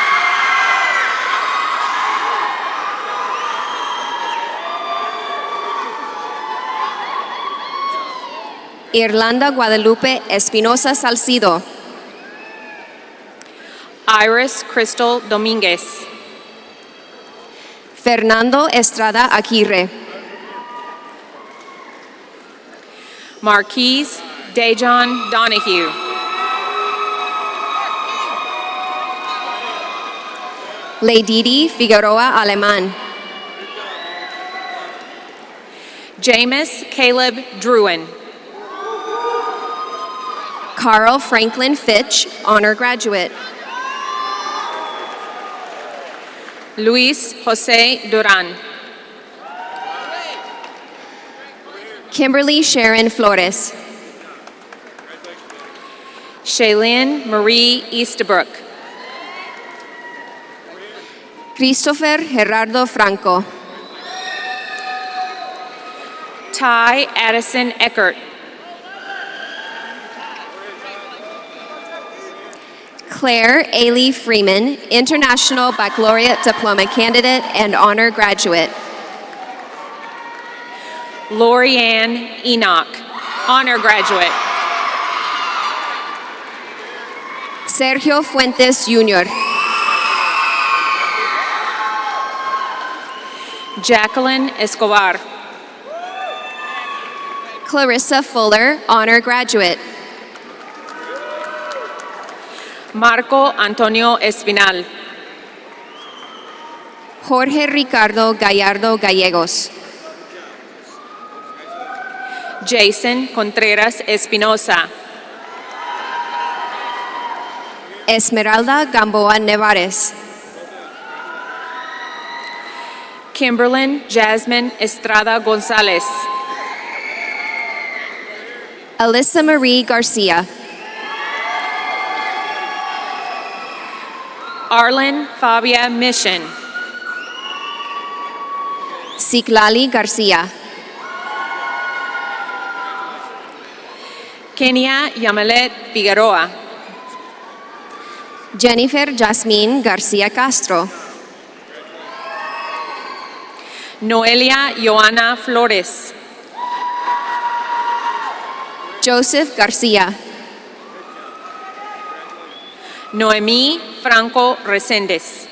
Irlanda Guadalupe Espinosa Salcido. Iris Crystal Dominguez. Fernando Estrada Aguirre. Marquise Dejon Donahue. Leididi Figueroa Alemán. Jameis Caleb Druin. Carl Franklin Fitch, honor graduate. Luis Jose Duran. Kimberly Sharon Flores. Shailene Marie Easterbrook. Christopher Gerardo Franco. Ty Addison Eckert. Claire Ailey Freeman, International Baccalaureate Diploma Candidate and Honor Graduate. Lorianne Enoch, Honor Graduate. Sergio Fuentes Jr. Jacqueline Escobar. Clarissa Fuller, Honor Graduate. Marco Antonio Espinal. Jorge Ricardo Gallardo Gallegos. Jason Contreras Espinosa. Esmeralda Gamboa Nevares. Kimberlyn Jasmine Estrada Gonzalez. Alyssa Marie Garcia. Arlen Fabia Mission. Citlali Garcia. Kenia Yamalet Figueroa. Jennifer Jasmine Garcia Castro. Noelia Joana Flores. Joseph Garcia. Noemí Franco Reséndez.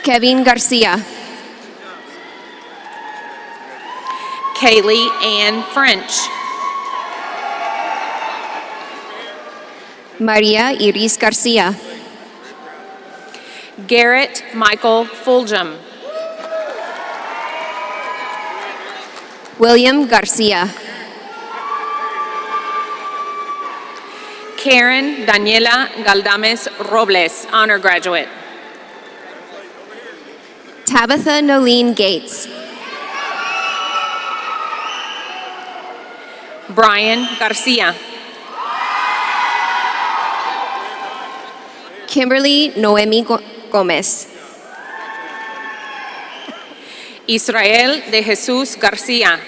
Kevin Garcia. Kaylee Ann French. Maria Iris Garcia. Garrett Michael Fulgham. William Garcia. Karen Daniela Galdames Robles, Honor Graduate. Tabitha Nolene Gates. Brian Garcia. Kimberly Noemi Gomez. Israel de Jesus Garcia.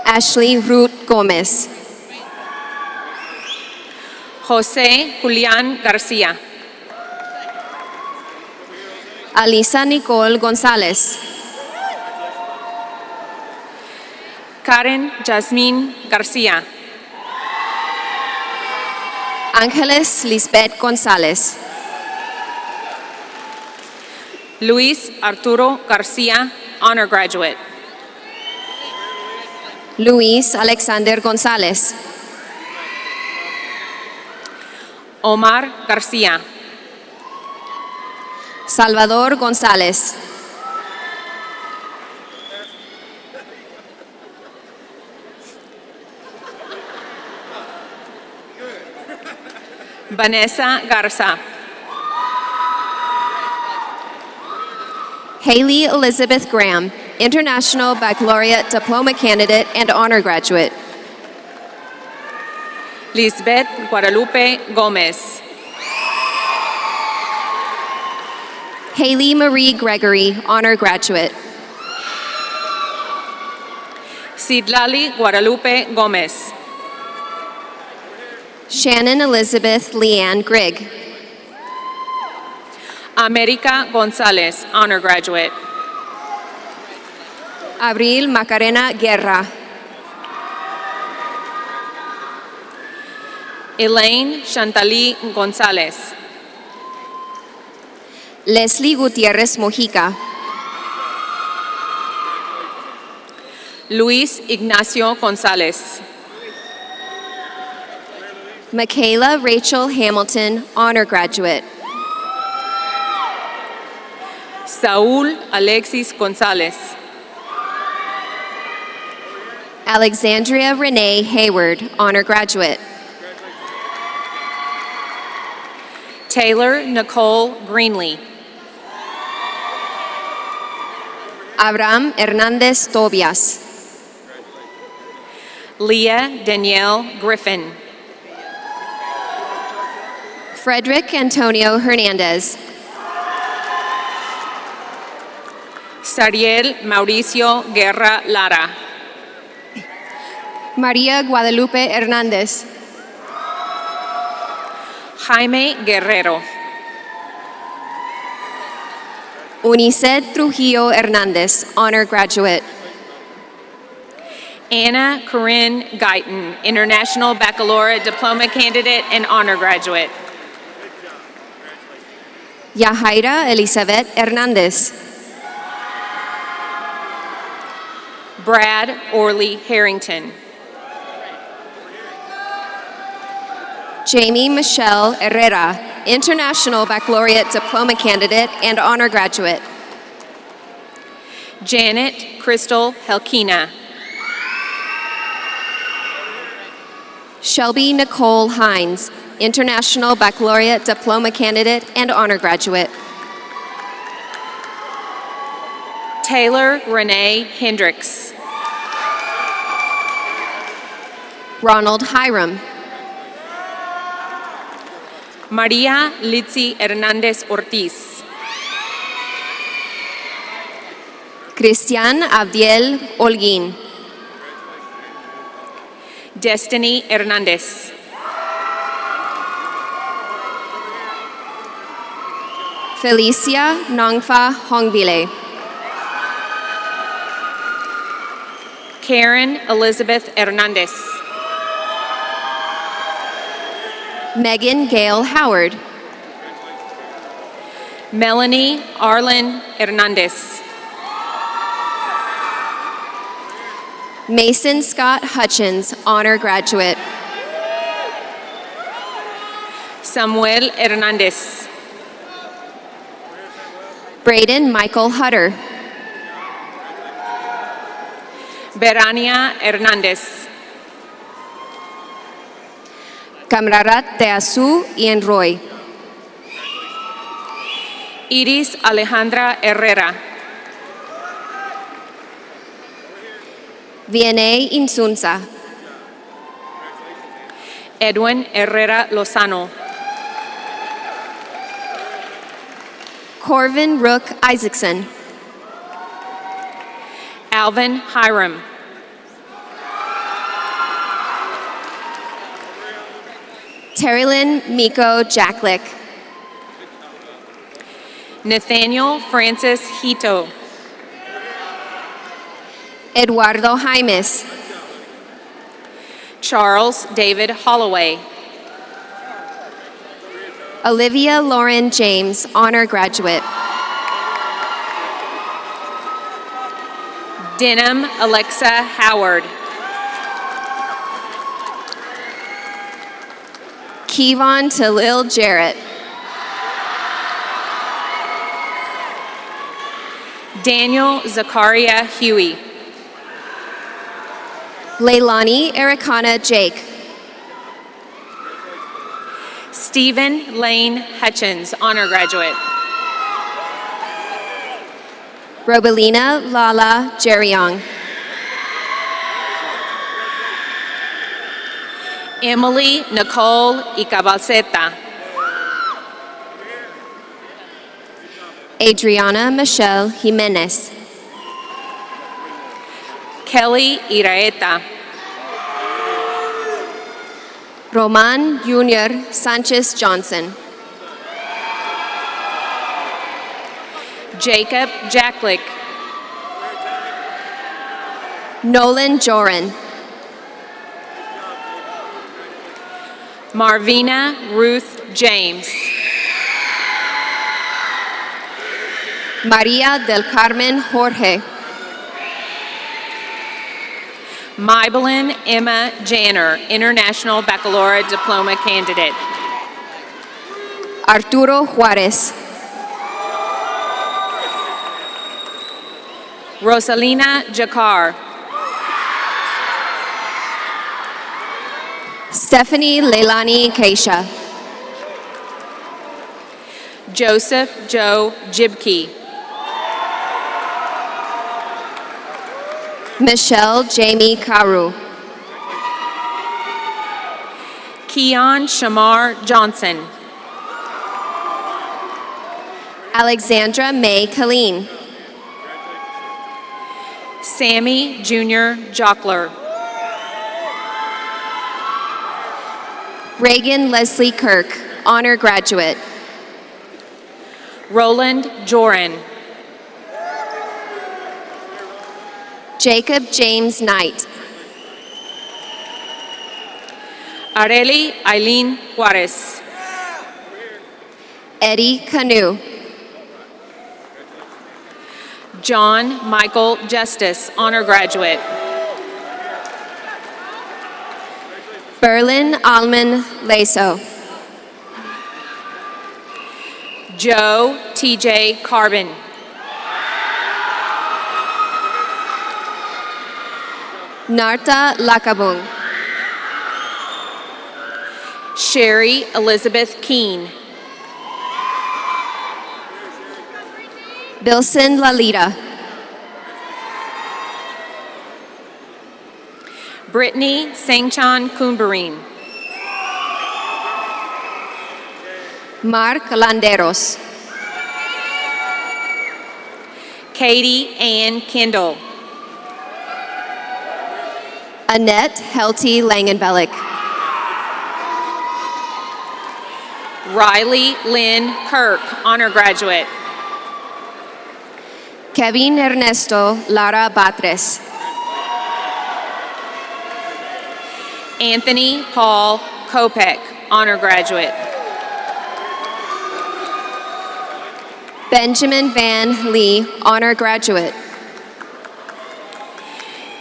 Ashley Ruth Gomez. José Julián Garcia. Alisa Nicole Gonzalez. Karen Jasmine Garcia. Ángeles Lisbeth González. Luis Arturo Garcia, Honor Graduate. Luis Alexander González. Omar Garcia. Salvador González. Vanessa Garza. Haley Elizabeth Graham, International Baccalaureate Diploma Candidate and Honor Graduate. Lisbeth Guadalupe Gomez. Haley Marie Gregory, Honor Graduate. Citlali Guadalupe Gomez. Shannon Elizabeth Leanne Grigg. America Gonzalez, Honor Graduate. Abril Macarena Guerra. Elaine Chantalí Gonzalez. Leslie Gutierrez Mojica. Luis Ignacio Gonzalez. Michaela Rachel Hamilton, Honor Graduate. Saúl Alexis Gonzalez. Alexandria Renee Hayward, Honor Graduate. Taylor Nicole Greenlee. Abraham Hernandez Tobias. Leah Danielle Griffin. Frederick Antonio Hernandez. Sariel Mauricio Guerra Lara. María Guadalupe Hernández. Jaime Guerrero. Uniced Trujillo Hernández, honor graduate. Anna Corinne Guyton, International Baccalaureate Diploma candidate and honor graduate. Yahaira Elizabeth Hernández. Brad Orley Harrington. Jamie Michelle Herrera, International Baccalaureate Diploma candidate and honor graduate. Janet Crystal Helkina. Shelby Nicole Hines, International Baccalaureate Diploma candidate and honor graduate. Taylor Renee Hendricks. Ronald Hiram. Maria Litzy Hernandez Ortiz. Cristian Abdiel Holguín. Destiny Hernandez. Felicia Nongfa Hongvile. Karen Elizabeth Hernandez. Megan Gail Howard. Melanie Arlen Hernandez. Mason Scott Hutchins, honor graduate. Samuel Hernandez. Braden Michael Hutter. Berania Hernandez. Camrarat Teazú Ian Roy. Iris Alejandra Herrera. Vianey Insunza. Edwin Herrera Lozano. Corvin Rook Isaacson. Alvin Hiram. Terrylyn Miko Jacklick. Nathaniel Francis Hito. Eduardo Jaimes. Charles David Holloway. Olivia Lauren James, honor graduate. Denham Alexa Howard. Kevon Talil Jarrett. Daniel Zakaria Huey. Leilani Ericana Jake. Stephen Lane Hutchins, honor graduate. Robelina Lala Jeriong. Emily Nicole Icabalceta. Adriana Michelle Jimenez. Kelly Iraeta. Roman Junior Sanchez Johnson. Jacob Jacklick. Nolan Joran. Marvina Ruth James. Maria del Carmen Jorge. Maybelline Emma Janner, International Baccalaureate Diploma candidate. Arturo Juarez. Rosalina Jakar. Stephanie Leilani Keisha. Joseph Joe Jibke. Michelle Jamie Carew. Keon Shamar Johnson. Alexandra May Colleen. Sammy Jr. Jockler. Reagan Leslie Kirk, honor graduate. Roland Joran. Jacob James Knight. Areli Eileen Juarez. Eddie Canoe. John Michael Justice, honor graduate. Berlin Alman Laso. Joe T.J. Carbon. Narta Lakabung. Sherry Elizabeth Keene. Bilson Lalita. Brittany Sangchan Kumbarin. Mark Landeros. Katie Ann Kendall. Annette Helty Langenbellick. Riley Lynn Kirk, honor graduate. Kevin Ernesto Lara Batres. Anthony Paul Kopek, honor graduate. Benjamin Van Lee, honor graduate.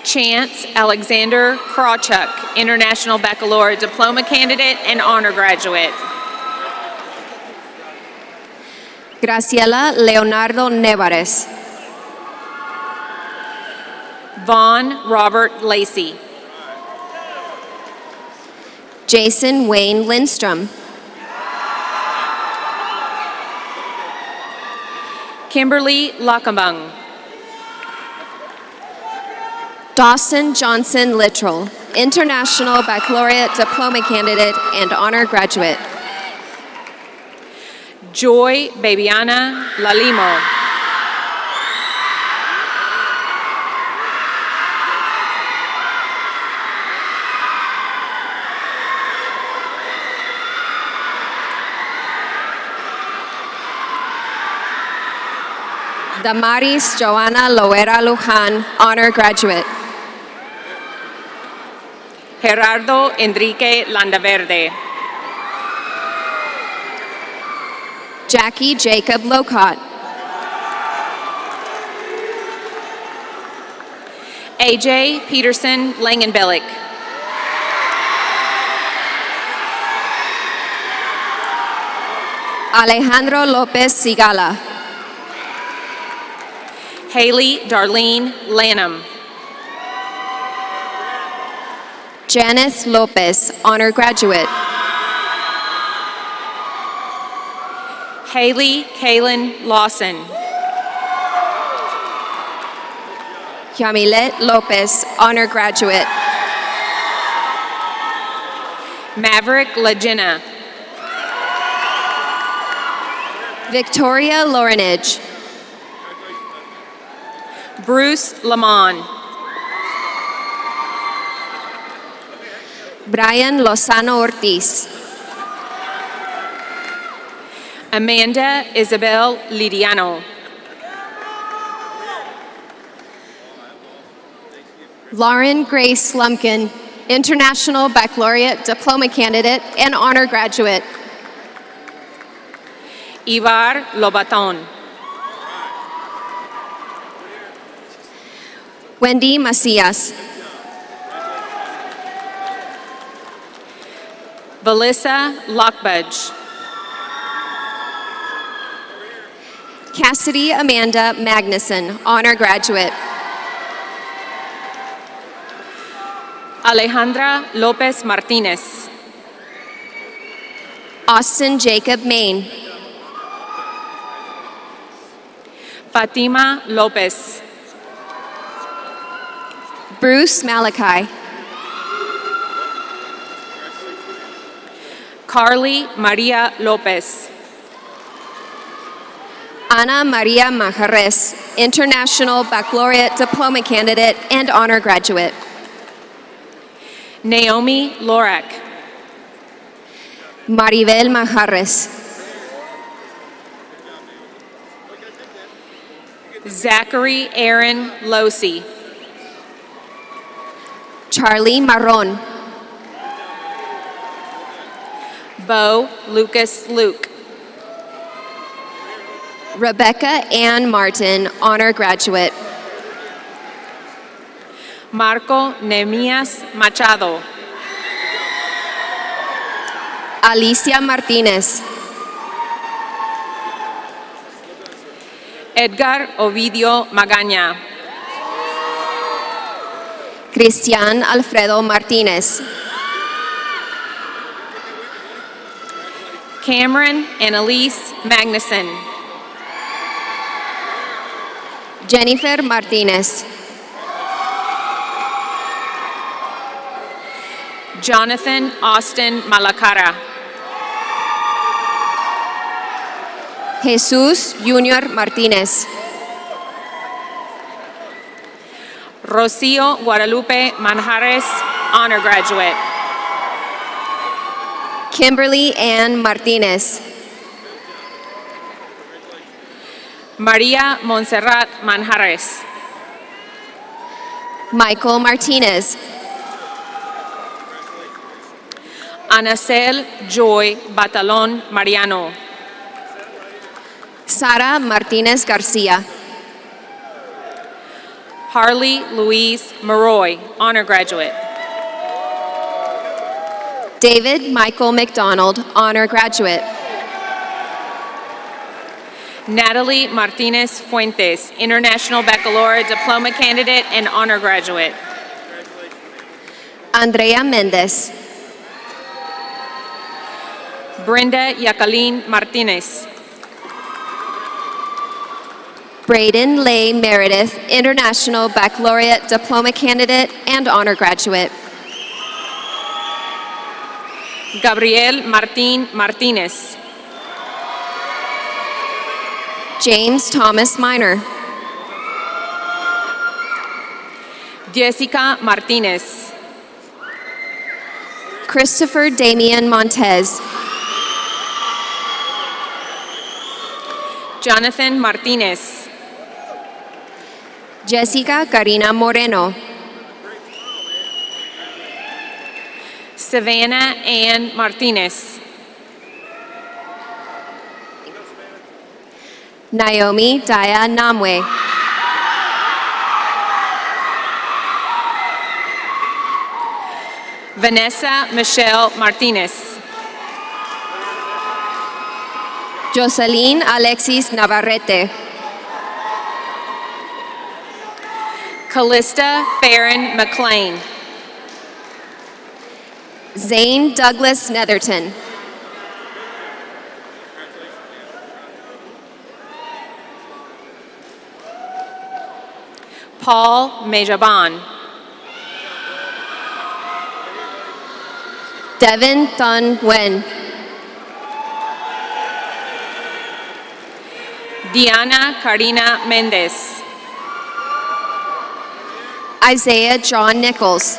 Chance Alexander Krawchuk, International Baccalaureate Diploma candidate and honor graduate. Graciela Leonardo Nevares. Vaughn Robert Lacey. Jason Wayne Lindstrom. Kimberly Lackamung. Dawson Johnson Littrell, International Baccalaureate Diploma candidate and honor graduate. Joy Babiana Lalimo. Damaris Joanna Loera Luján, honor graduate. Gerardo Enrique Landaverde. Jackie Jacob Locott. AJ Peterson Langenbellick. Alejandro Lopez Sigala. Haley Darlene Lanham. Janice Lopez, honor graduate. Haley Kaylin Lawson. Yamilet Lopez, honor graduate. Maverick Legina. Victoria Lorenage. Bruce Lamont. Brian Lozano Ortiz. Amanda Isabel Lidiano. Lauren Grace Lumpkin, International Baccalaureate Diploma candidate and honor graduate. Ivar Lobaton. Wendy Macias. Valissa Lockbudge. Cassidy Amanda Magnuson, honor graduate. Alejandra Lopez Martinez. Austin Jacob Main. Fatima Lopez. Bruce Malachi. Carly Maria Lopez. Ana Maria Majares, International Baccalaureate Diploma candidate and honor graduate. Naomi Lorak. Maribel Manjarres. Zachary Aaron Losi. Charlie Marron. Bo Lucas Luke. Rebecca Ann Martin, honor graduate. Marco Nehemías Machado. Alicia Martinez. Edgar Ovidio Magaña. Cristian Alfredo Martinez. Cameron Annalise Magnuson. Jennifer Martinez. Jonathan Austin Malacara. Jesús Junior Martinez. Rocio Guadalupe Manjares, honor graduate. Kimberly Ann Martinez. Maria Montserrat Manjares. Michael Martinez. Anacel Joy Batalon Mariano. Sara Martinez Garcia. Harley Louise Maroy, honor graduate. David Michael McDonald, honor graduate. Natalie Martinez Fuentes, International Baccalaureate Diploma candidate and honor graduate. Andrea Mendez. Brenda Yakalin Martinez. Braden Lay Meredith, International Baccalaureate Diploma candidate and honor graduate. Gabriel Martin Martinez. James Thomas Minor. Jessica Martinez. Christopher Damian Montez. Jonathan Martinez. Jessica Karina Moreno. Savannah Ann Martinez. Naomi Daya Namwe. Vanessa Michelle Martinez. Jocelyn Alexis Navarrete. Callista Farron McLean. Zane Douglas Netherton. Paul Mejaban. Devin Thun Nguyen. Diana Carina Mendez. Isaiah John Nichols.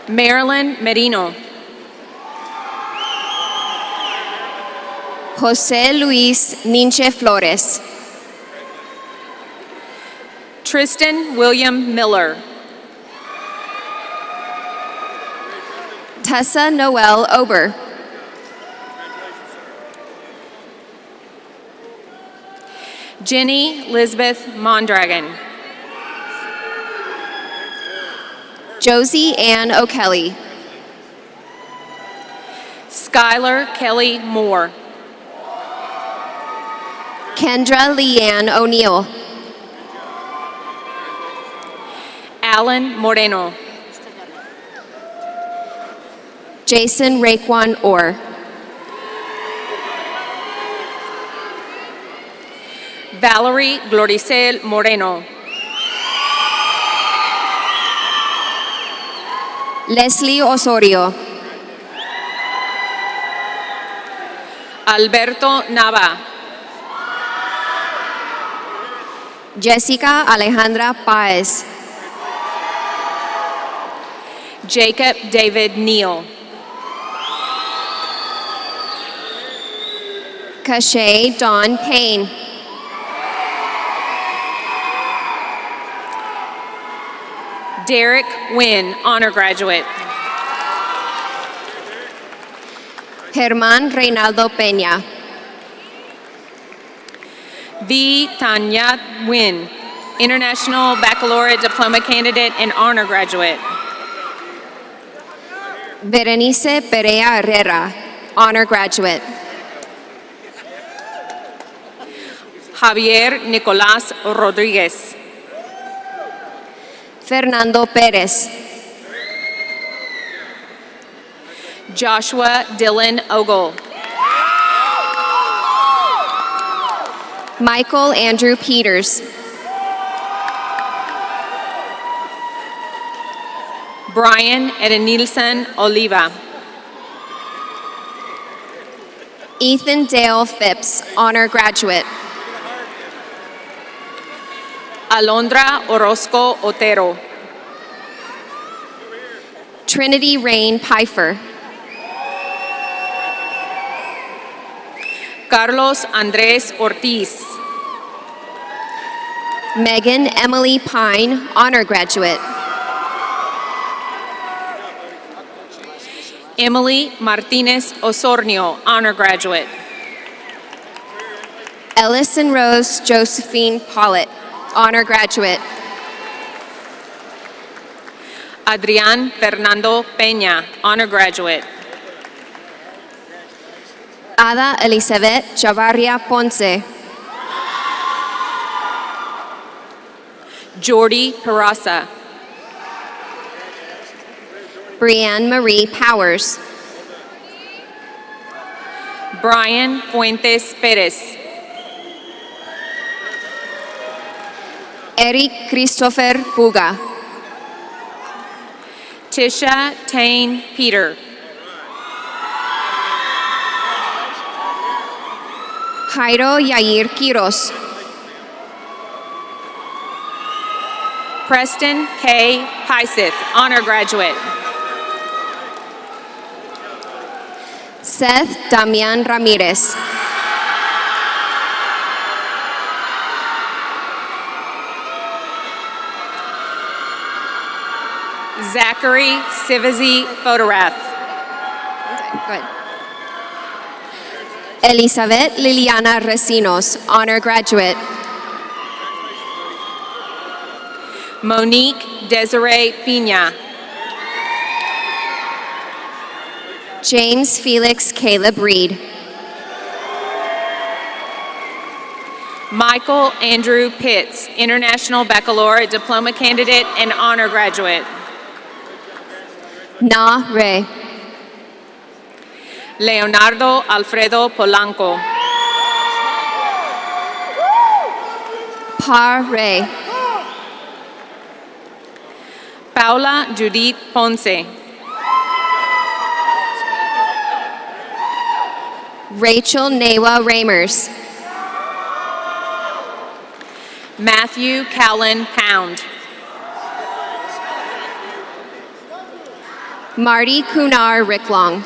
Marilyn Merino. Jose Luis Ninche Flores. Tristan William Miller. Tessa Noel Ober. Jenny Lisbeth Mondragon. Josie Ann O'Kelly. Skylar Kelly Moore. Kendra Leanne O'Neill. Alan Moreno. Jason Raekwon Orr. Valerie Gloricel Moreno. Leslie Osorio. Alberto Nava. Jessica Alejandra Páez. Jacob David Neal. Kashay Dawn Payne. Derek Wynn, honor graduate. Germán Reynaldo Peña. V. Tanya Wynn, International Baccalaureate Diploma candidate and honor graduate. Berenice Perea Herrera, honor graduate. Javier Nicolás Rodríguez. Fernando Pérez. Joshua Dylan Ogle. Michael Andrew Peters. Brian Edenilson Oliva. Ethan Dale Phipps, honor graduate. Alondra Orozco Otero. Trinity Rain Pfeiffer. Carlos Andrés Ortiz. Megan Emily Pine, honor graduate. Emily Martinez Osornio, honor graduate. Ellison Rose Josephine Pollitt, honor graduate. Adrián Fernando Peña, honor graduate. Ada Elizabeth Chavarria Ponce. Jordi Peraza. Brianne Marie Powers. Brian Fuentes Perez. Eric Christopher Puga. Tisha Tane Peter. Jairo Yair Quiros. Preston K. Pyseth, honor graduate. Seth Damian Ramirez. Zachary Sivazi Fotorath. Good. Elizabeth Liliana Recinos, honor graduate. Monique Desiree Pina. James Felix Caleb Reed. Michael Andrew Pitts, International Baccalaureate Diploma candidate and honor graduate. Na Ray. Leonardo Alfredo Polanco. Pa Ray. Paula Judith Ponce. Rachel Newa Ramers. Matthew Callan Pound. Marty Kunar Ricklong.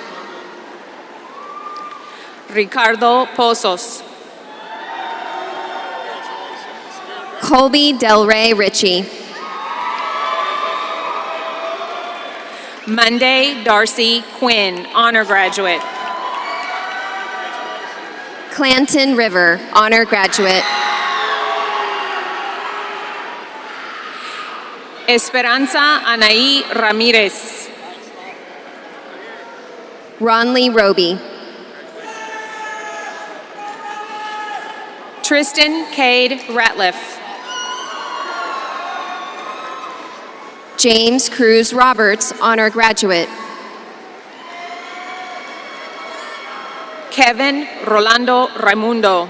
Ricardo Pozos. Colby Del Rey Ritchie. Monday Darcy Quinn, honor graduate. Clanton River, honor graduate. Esperanza Anaí Ramirez. Ronley Roby. Tristan Cade Ratliff. James Cruz Roberts, honor graduate. Kevin Rolando Raimundo.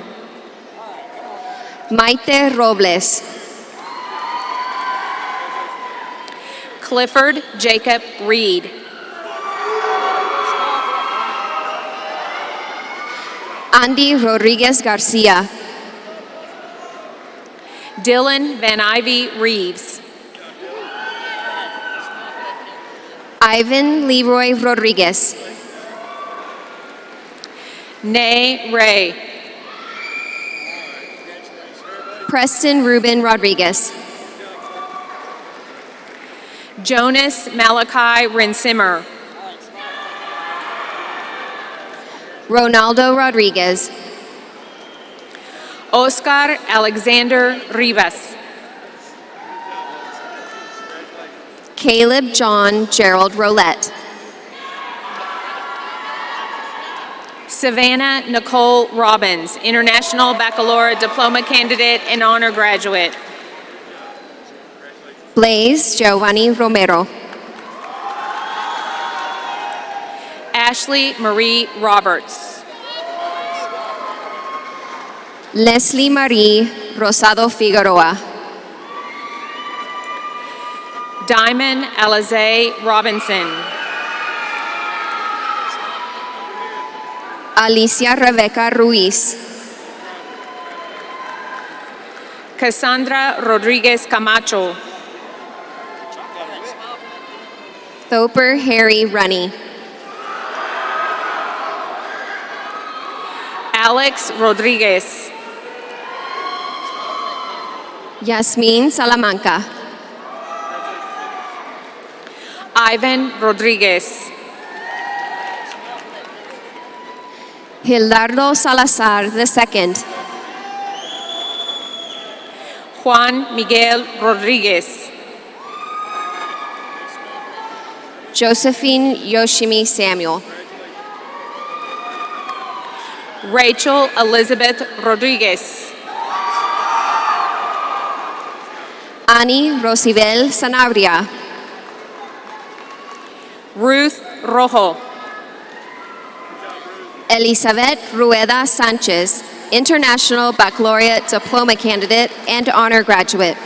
Maite Robles. Clifford Jacob Reed. Andy Rodriguez Garcia. Dylan Van Ivy Reeves. Ivan Leroy Rodriguez. Nay Ray. Preston Ruben Rodriguez. Jonas Malachi Rensimmer. Ronaldo Rodriguez. Oscar Alexander Rivas. Caleb John Gerald Roulette. Savannah Nicole Robbins, International Baccalaureate Diploma Candidate and Honor Graduate. Blaze Giovanni Romero. Ashley Marie Roberts. Leslie Marie Rosado Figueroa. Diamond Alize Robinson. Alicia Rebecca Ruiz. Cassandra Rodriguez Camacho. Thoper Harry Runny. Alex Rodriguez. Yasmin Salamanca. Ivan Rodriguez. Hildardo Salazar II. Juan Miguel Rodriguez. Josephine Yoshimi Samuel. Rachel Elizabeth Rodriguez. Ani Rosibel Sanabria. Ruth Rojo. Elizabeth Rueda Sanchez, International Baccalaureate Diploma Candidate and Honor Graduate.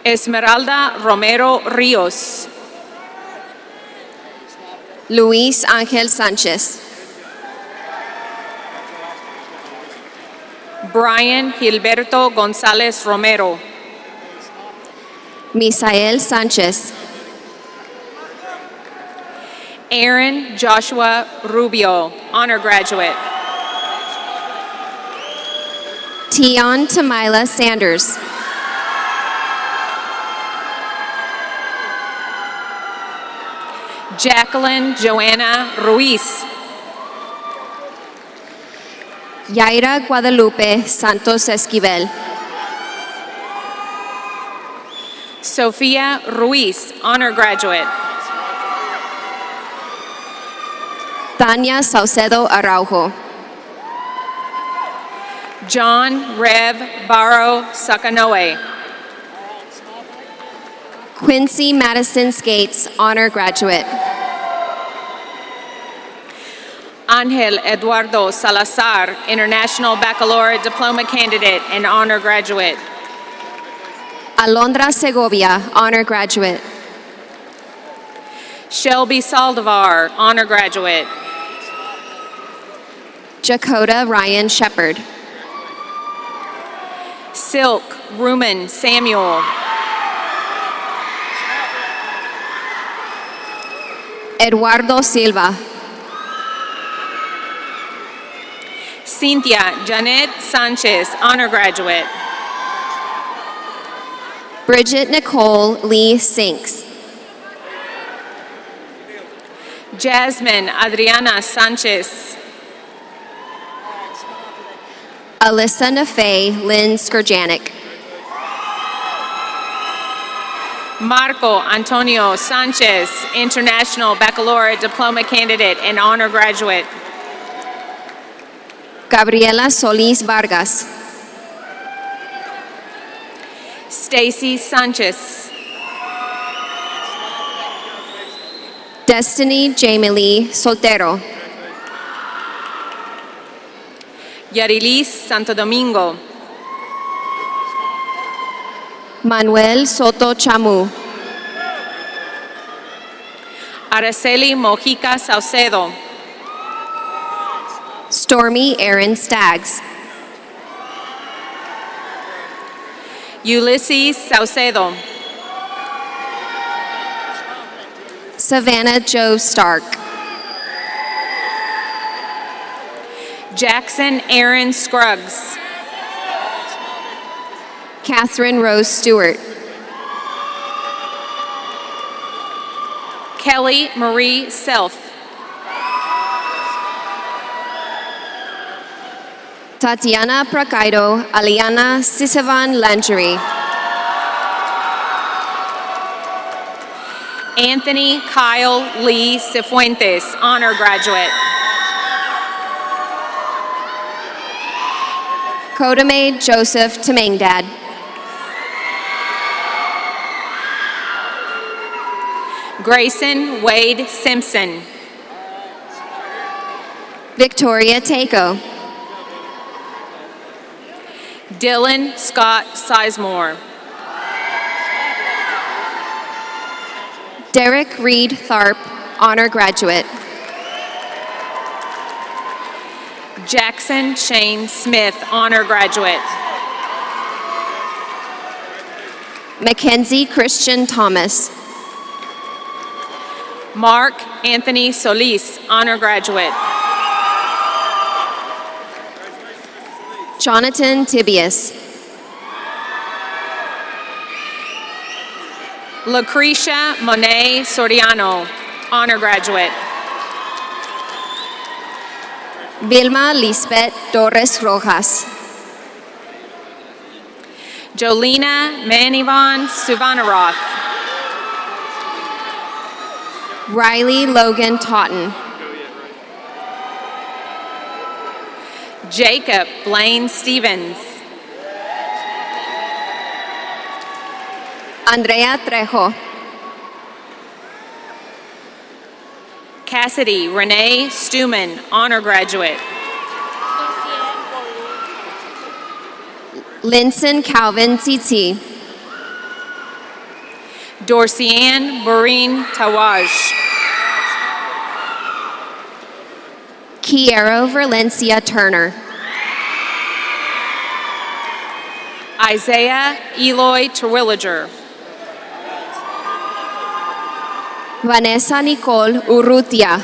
Esmeralda Romero Rios. Luis Angel Sanchez. Brian Gilberto González Romero. Misael Sanchez. Aaron Joshua Rubio, Honor Graduate. Tion Tamila Sanders. Jacqueline Joanna Ruiz. Yaira Guadalupe Santos Esquivel. Sofia Ruiz, Honor Graduate. Tanya Saucedo Araujo. John Rev Barrow Sakanoe. Quincy Madison Skates, Honor Graduate. Angel Eduardo Salazar, International Baccalaureate Diploma Candidate and Honor Graduate. Alondra Segovia, Honor Graduate. Shelby Saldivar, Honor Graduate. Jakota Ryan Shepard. Silk Ruman Samuel. Eduardo Silva. Cynthia Janet Sanchez, Honor Graduate. Bridget Nicole Lee Sinks. Jasmine Adriana Sanchez. Alyssa Nafay Lynn Skurjanik. Marco Antonio Sanchez, International Baccalaureate Diploma Candidate and Honor Graduate. Gabriela Solis Vargas. Stacy Sanchez. Destiny Jamie Lee Soltero. Yarilis Santo Domingo. Manuel Soto Chamu. Araceli Mojica Saucedo. Stormy Aaron Staggs. Ulysses Saucedo. Savannah Jo Stark. Jackson Aaron Scruggs. Catherine Rose Stewart. Kelly Marie Self. Tatiana Prakaido Aliana Sisavan Langery. Anthony Kyle Lee Cifuentes, honor graduate. Kodame Joseph Temangdad. Grayson Wade Simpson. Victoria Taco. Dylan Scott Sizemore. Derek Reed Tharp, honor graduate. Jackson Shane Smith, honor graduate. Mackenzie Christian Thomas. Mark Anthony Solis, honor graduate. Jonathan Tibius. Lucretia Monet Soriano, honor graduate. Vilma Lisbeth Torres Rojas. Jolena Manivan Suvanaroth. Riley Logan Totten. Jacob Blaine Stevens. Andrea Trejo. Cassidy Renee Stuman, honor graduate. Linson Calvin Tsitsi. Dorcianne Boreen Tawaj. Kiero Valencia Turner. Isaiah Eloy Terwilliger. Vanessa Nicole Urrutia.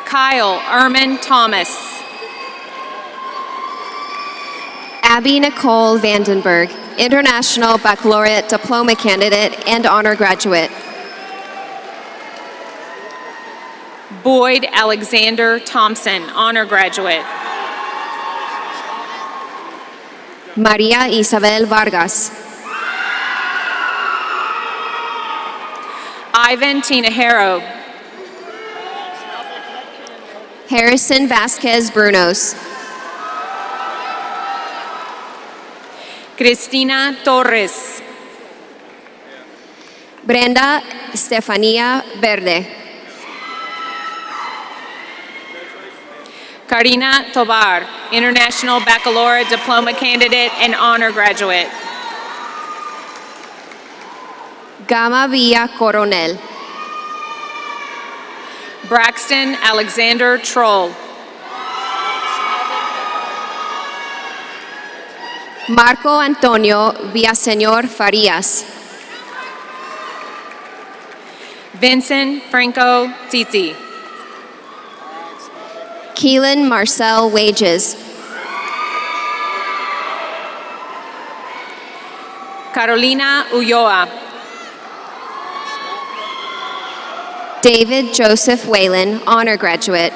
Kyle Erman Thomas. Abby Nicole Vandenberg, International Baccalaureate Diploma candidate and honor graduate. Boyd Alexander Thompson, honor graduate. Maria Isabel Vargas. Ivan Tinajero. Harrison Vasquez Brunos. Cristina Torres. Brenda Estefania Verde. Karina Tobar, International Baccalaureate Diploma candidate and honor graduate. Gama Villa Coronel. Braxton Alexander Troll. Marco Antonio Villaseñor Farias. Vincent Franco Titi. Keelan Marcel Wages. Carolina Ulloa. David Joseph Whalen, honor graduate.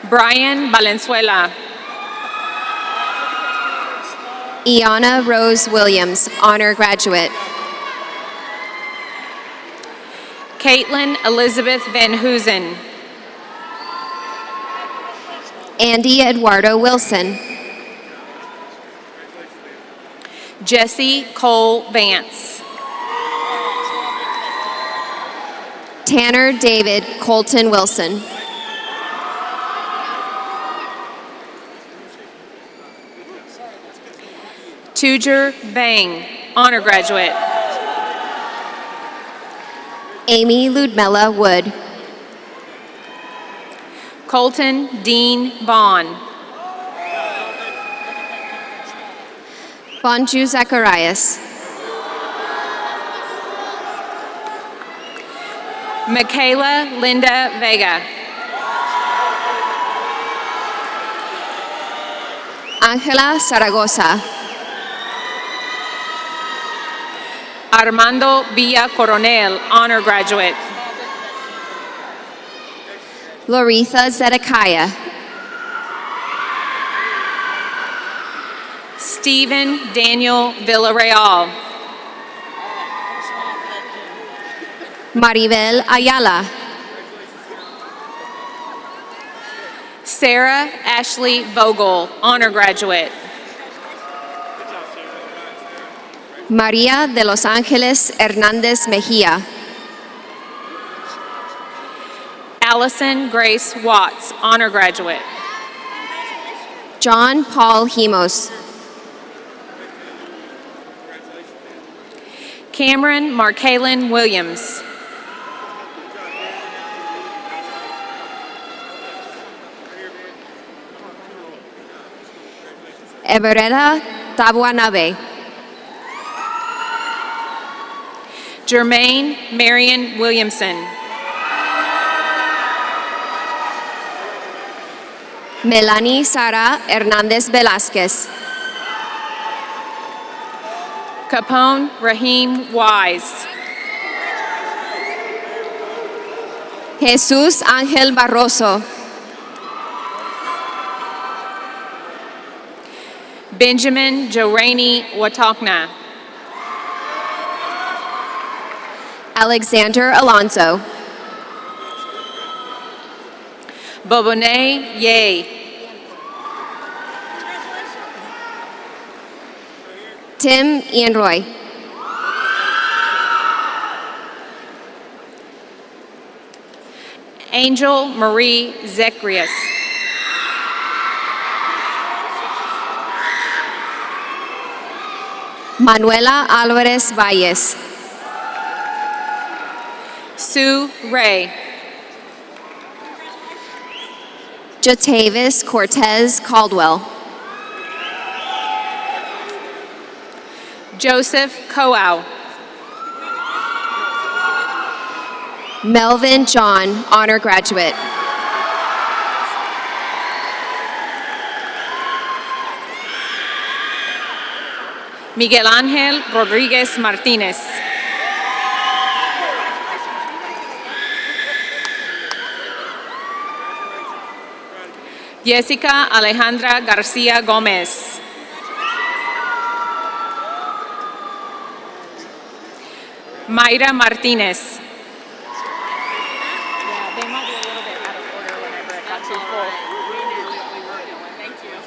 Brian Valenzuela. Iana Rose Williams, honor graduate. Caitlin Elizabeth Van Hoosen. Andy Eduardo Wilson. Jesse Cole Vance. Tanner David Colton Wilson. Tujer Bang, honor graduate. Amy Ludmilla Wood. Colton Dean Vaughn. Bonju Zacharias. Michaela Linda Vega. Ángela Zaragoza. Armando Villa Coronel, honor graduate. Loretha Zedekiah. Stephen Daniel Villarreal. Maribel Ayala. Sarah Ashley Vogel, honor graduate. María de los Ángeles Hernández Mejía. Allison Grace Watts, honor graduate. John Paul Himos. Cameron Markaylin Williams. Everetta Tabuanabe. Jermaine Marion Williamson. Melanie Sara Hernández Velázquez. Capone Raheem Wise. Jesús Ángel Barroso. Benjamin Joraini Watokna. Alexander Alonso. Bobone Ye. Tim Ianroy. Angel Marie Zecharias. Manuela Álvarez Valles. Sue Ray. Jatavis Cortez Caldwell. Joseph Coau. Melvin John, honor graduate. Miguel Ángel Rodríguez Martínez. Jessica Alejandra García Gómez. Mayra Martínez. They might be a little bit out of order whenever it got too full. Thank you.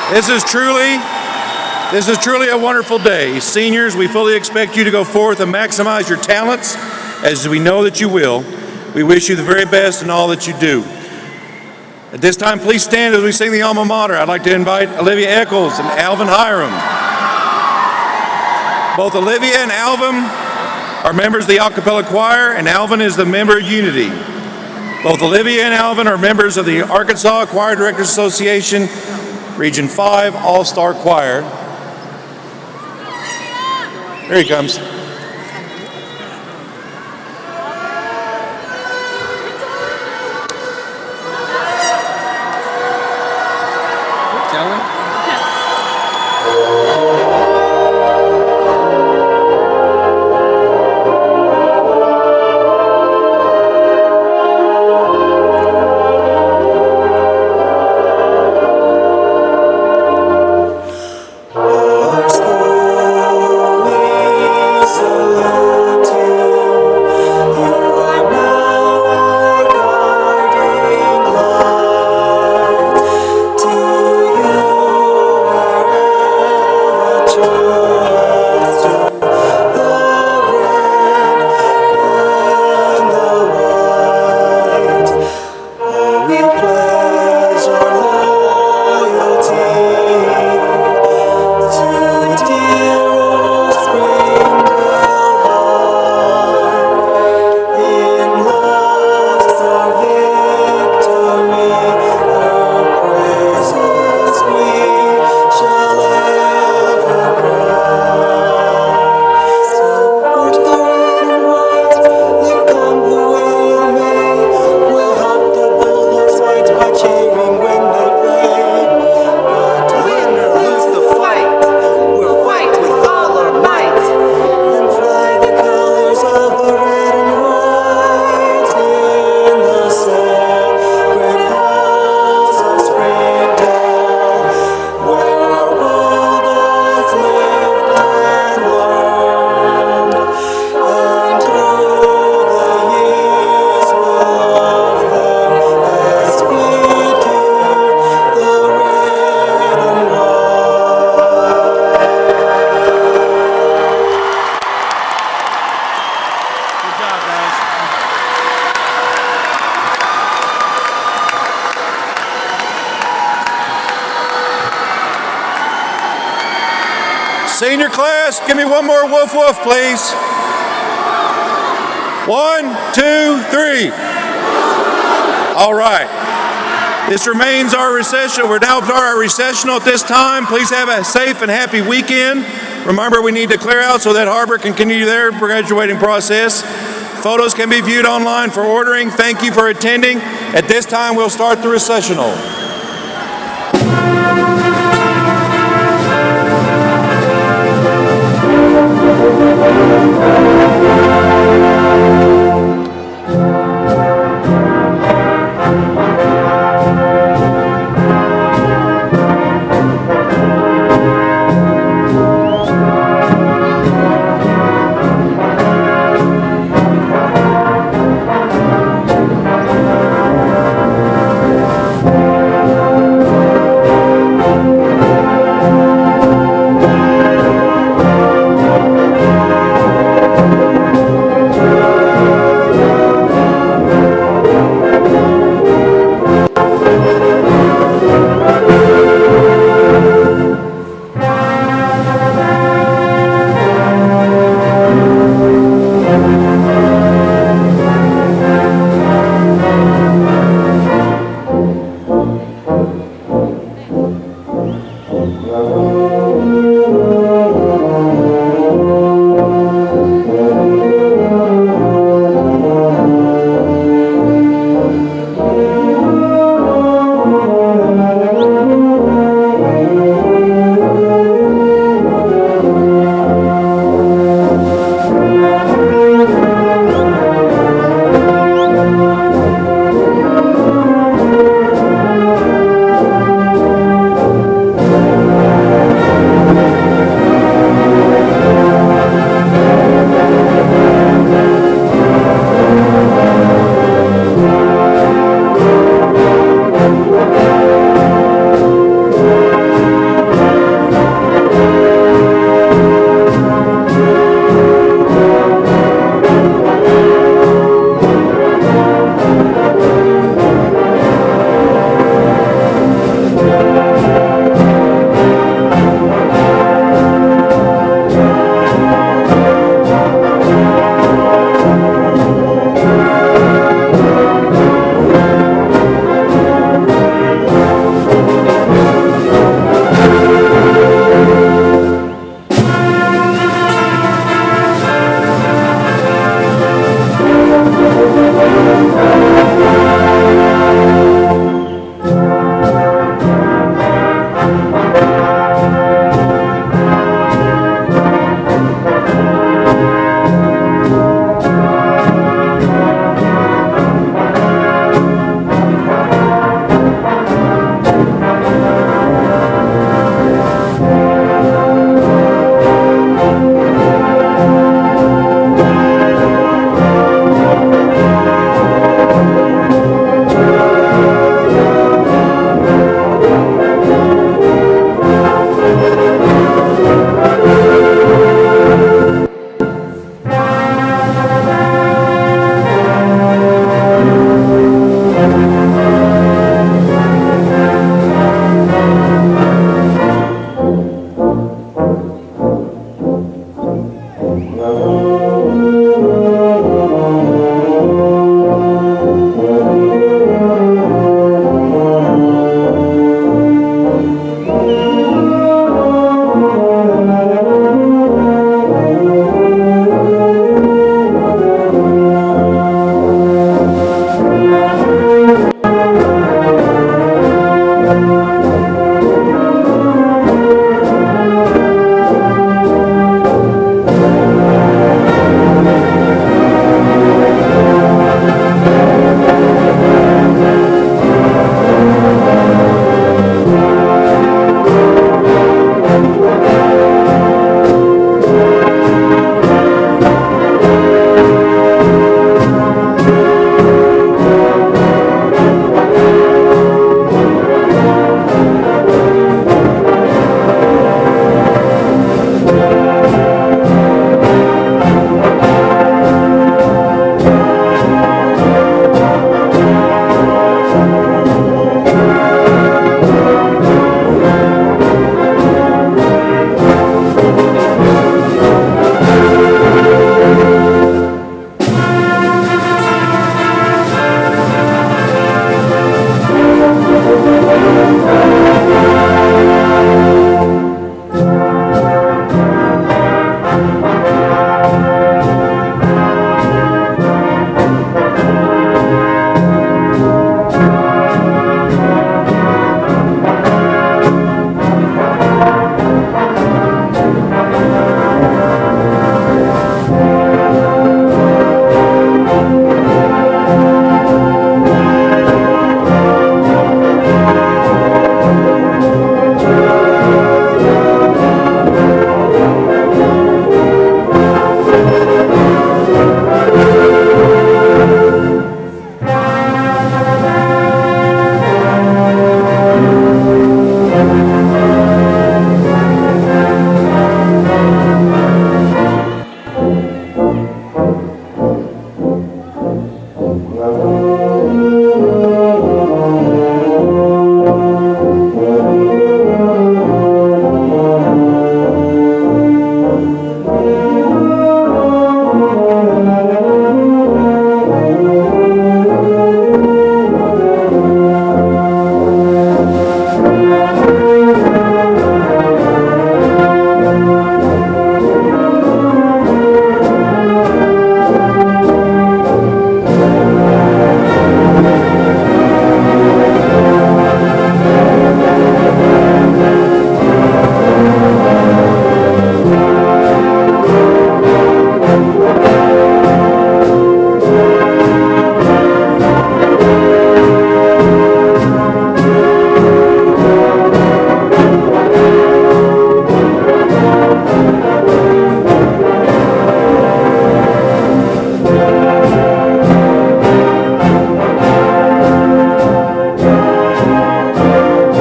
This is truly a wonderful day. Seniors, we fully expect you to go forth and maximize your talents, as we know that you will. We wish you the very best in all that you do. At this time, please stand as we sing the Alma Mater. I'd like to invite Olivia Eccles and Alvin Hiram. Both Olivia and Alvin are members of the Acapella Choir, and Alvin is the member of Unity. Both Olivia and Alvin are members of the Arkansas Choir Directors Association Region 5 All-Star Choir. Here he comes. Our school is Senior class, give me one more woof woof, please. 1, 2, 3. All right. This remains our recessional. We're now at our recessional at this time. Please have a safe and happy weekend. Remember, we need to clear out so that HAR-BER can continue their graduating process. Photos can be viewed online for ordering. Thank you for attending. At this time, we'll start the recessional.